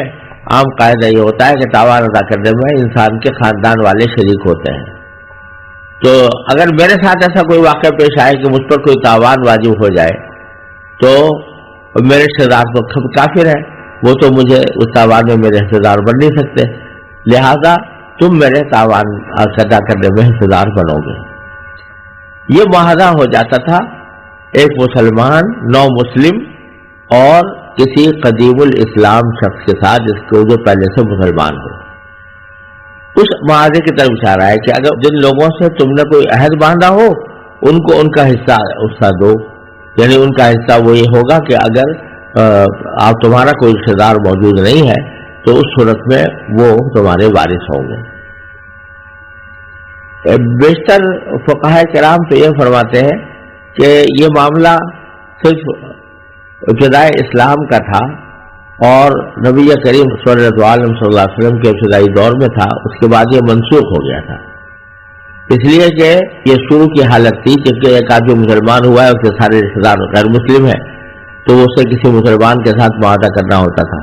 عام قاعدہ یہ ہوتا ہے کہ تاوان ادا کرنے میں انسان کے خاندان والے شریک ہوتے ہیں۔ تو اگر میرے ساتھ ایسا کوئی واقعہ پیش آئے کہ مجھ پر کوئی تاوان واجب ہو جائے تو میرے رشتے دار تو خود کافر ہیں، وہ تو مجھے اس تاوان میں میرے حصے دار بن نہیں سکتے، لہذا تم میرے تاوان ادا کرنے میں حصے دار بنو گے۔ یہ معاہدہ ہو جاتا تھا ایک مسلمان نو مسلم اور کسی قدیم الاسلام شخص کے ساتھ جس کو جو پہلے سے مسلمان ہو۔ اس معاہدے کی طرف اشارہ ہے کہ اگر جن لوگوں سے تم نے کوئی عہد باندھا ہو ان کو ان کا حصہ دو، یعنی ان کا حصہ وہ یہ ہوگا کہ اگر آپ تمہارا کوئی رشتے دار موجود نہیں ہے تو اس صورت میں وہ تمہارے وارث ہوں گے۔ بیشتر فقہاء کرام تو یہ فرماتے ہیں کہ یہ معاملہ صرف ابتدائی اسلام کا تھا اور نبی کریم صلی اللہ علیہ وسلم کے ابتدائی دور میں تھا، اس کے بعد یہ منسوخ ہو گیا تھا، اس لیے کہ یہ شروع کی حالت تھی کیونکہ ایک آدمی مسلمان ہوا ہے، اس کے سارے رشتے دار غیر مسلم ہیں، تو اسے کسی مسلمان کے ساتھ معاہدہ کرنا ہوتا تھا۔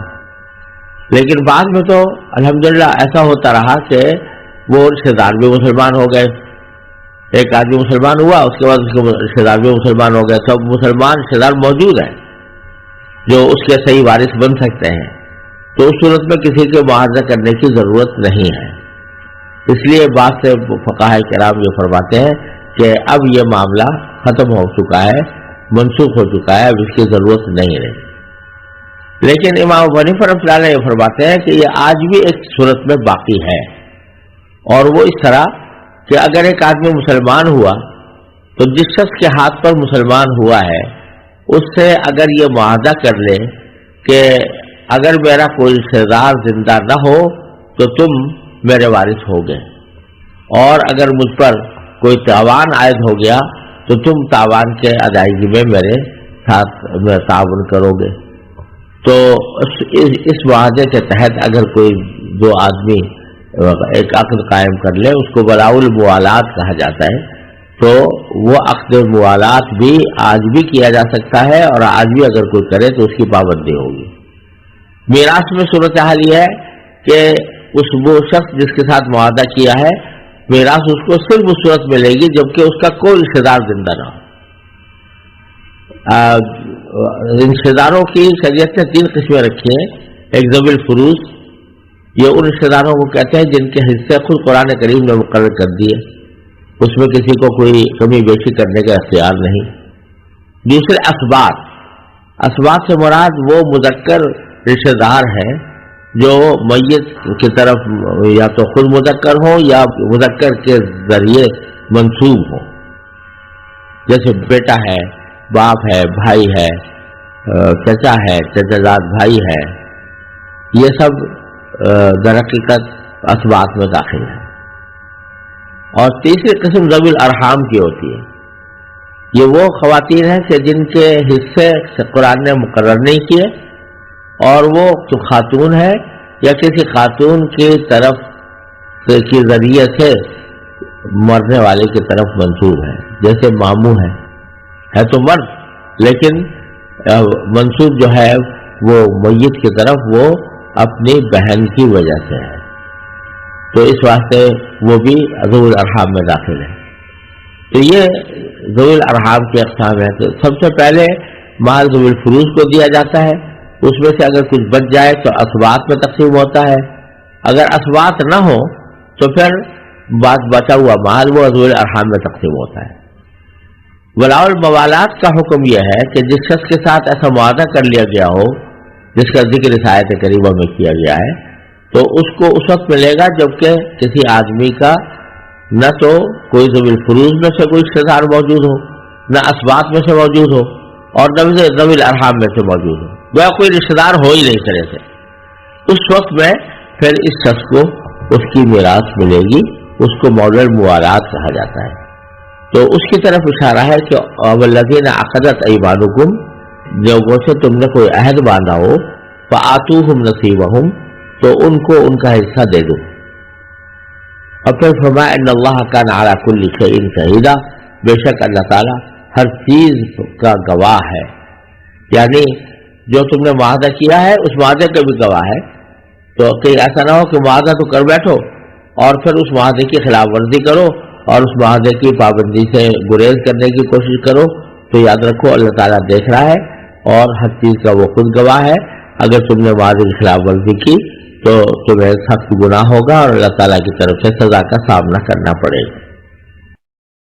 لیکن بعد میں تو الحمدللہ ایسا ہوتا رہا کہ وہ رشتے دار بھی مسلمان ہو گئے، ایک آدمی مسلمان ہوا اس کے بعد اس کے رشتے دار بھی مسلمان ہو گئے، سب مسلمان رشتے دار موجود ہیں جو اس کے صحیح وارث بن سکتے ہیں، تو اس صورت میں کسی کے معاہدہ کرنے کی ضرورت نہیں ہے۔ اس لیے بعد سے فقہاء کرام یہ فرماتے ہیں کہ اب یہ معاملہ ختم ہو چکا ہے، منسوخ ہو چکا ہے، اب اس کی ضرورت نہیں رہی۔ لیکن امام ابو حنیفہ رحمۃ اللہ علیہ یہ فرماتے ہیں کہ یہ آج بھی ایک صورت میں باقی ہے، اور وہ اس طرح کہ اگر ایک آدمی مسلمان ہوا تو جس شخص کے ہاتھ پر مسلمان ہوا ہے اس سے اگر یہ معاہدہ کر لے کہ اگر میرا کوئی رشتے دار زندہ نہ ہو تو تم میرے وارث ہوگے، اور اگر مجھ پر کوئی تاوان عائد ہو گیا تو تم تاوان کے ادائیگی میں میرے ساتھ تعاون کرو گے، تو اس معاہدے کے تحت اگر کوئی دو آدمی ایک عقد قائم کر لے، اس کو بلاء الموالات کہا جاتا ہے، تو وہ عقد موالات بھی آج بھی کیا جا سکتا ہے، اور آج بھی اگر کوئی کرے تو اس کی پابندی ہوگی۔ میراث میں صورتحال یہ ہے کہ وہ شخص جس کے ساتھ معاہدہ کیا ہے میراث اس کو صرف اس صورت ملے گی جبکہ اس کا کوئی رشتے دار زندہ نہ ہو۔ رشتے داروں کی شریعت نے 3 قسمیں رکھی ہیں۔ ایک ذوی الفروض، یہ ان رشتے داروں کو کہتے ہیں جن کے حصے خود قرآن کریم نے مقرر کر دیے، اس میں کسی کو کوئی کمی بیشی کرنے کا اختیار نہیں۔ دوسرے اسبات سے مراد وہ مذکر رشتے دار ہیں جو میت کی طرف یا تو خود مذکر ہو یا مذکر کے ذریعے منسوب ہو، جیسے بیٹا ہے، باپ ہے، بھائی ہے، چچا ہے، چچا زاد بھائی ہے، یہ سب در حقیقت اسبات میں داخل ہے۔ اور تیسری قسم ذوی الارحام کی ہوتی ہے، یہ وہ خواتین ہیں کہ جن کے حصے قرآن نے مقرر نہیں کیے، اور وہ تو خاتون ہے یا کسی خاتون کی طرف کے ذریعے سے مرنے والے کی طرف منسوب ہے، جیسے ماموں ہے تو مرد لیکن منسوب جو ہے وہ میت کی طرف وہ اپنی بہن کی وجہ سے ہے، تو اس واسطے وہ بھی ذوی الارحام میں داخل ہے۔ تو یہ ذوی الارحام کی اقسام ہے۔ تو سب سے پہلے مال ذوی الفروض کو دیا جاتا ہے، اس میں سے اگر کچھ بچ جائے تو اسبات میں تقسیم ہوتا ہے، اگر اسبات نہ ہو تو پھر بچا ہوا مال وہ ذوی الارحام میں تقسیم ہوتا ہے۔ ولاء الموالات کا حکم یہ ہے کہ جس شخص کے ساتھ ایسا معاہدہ کر لیا گیا ہو جس کا ذکر اس آیت کریمہ میں کیا گیا ہے، تو اس کو اس وقت ملے گا جبکہ کسی آدمی کا نہ تو کوئی ذوی الفروض میں سے کوئی رشتے دار موجود ہو، نہ اسبات میں سے موجود ہو، اور نہ ذوی الارحام میں سے موجود ہو، وہ کوئی رشتے دار ہو ہی نہیں کرے سے، اس وقت میں پھر اس شخص کو اس کی میراث ملے گی، اس کو مولد موالات کہا جاتا ہے۔ تو اس کی طرف اشارہ ہے کہ والذین عقدت ایمانکم، لوگوں سے تم نے کوئی عہد باندھا ہو، فآتوہم نصیبہم، تو ان کو ان کا حصہ دے دو۔ اور پھر فرمایا ان اللہ کان علی کل شیء شہیدا، بے شک اللہ تعالیٰ ہر چیز کا گواہ ہے، یعنی جو تم نے معاہدہ کیا ہے اس معاہدے کا بھی گواہ ہے۔ تو کہیں ایسا نہ ہو کہ معاہدہ تو کر بیٹھو اور پھر اس معاہدے کی خلاف ورزی کرو اور اس معاہدے کی پابندی سے گریز کرنے کی کوشش کرو، تو یاد رکھو اللہ تعالیٰ دیکھ رہا ہے اور ہر چیز کا وہ خود گواہ ہے۔ اگر تم نے معاہدے کی خلاف ورزی کی تو تمہیں سخت گناہ ہوگا اور اللہ تعالیٰ کی طرف سے سزا کا سامنا کرنا پڑے گا۔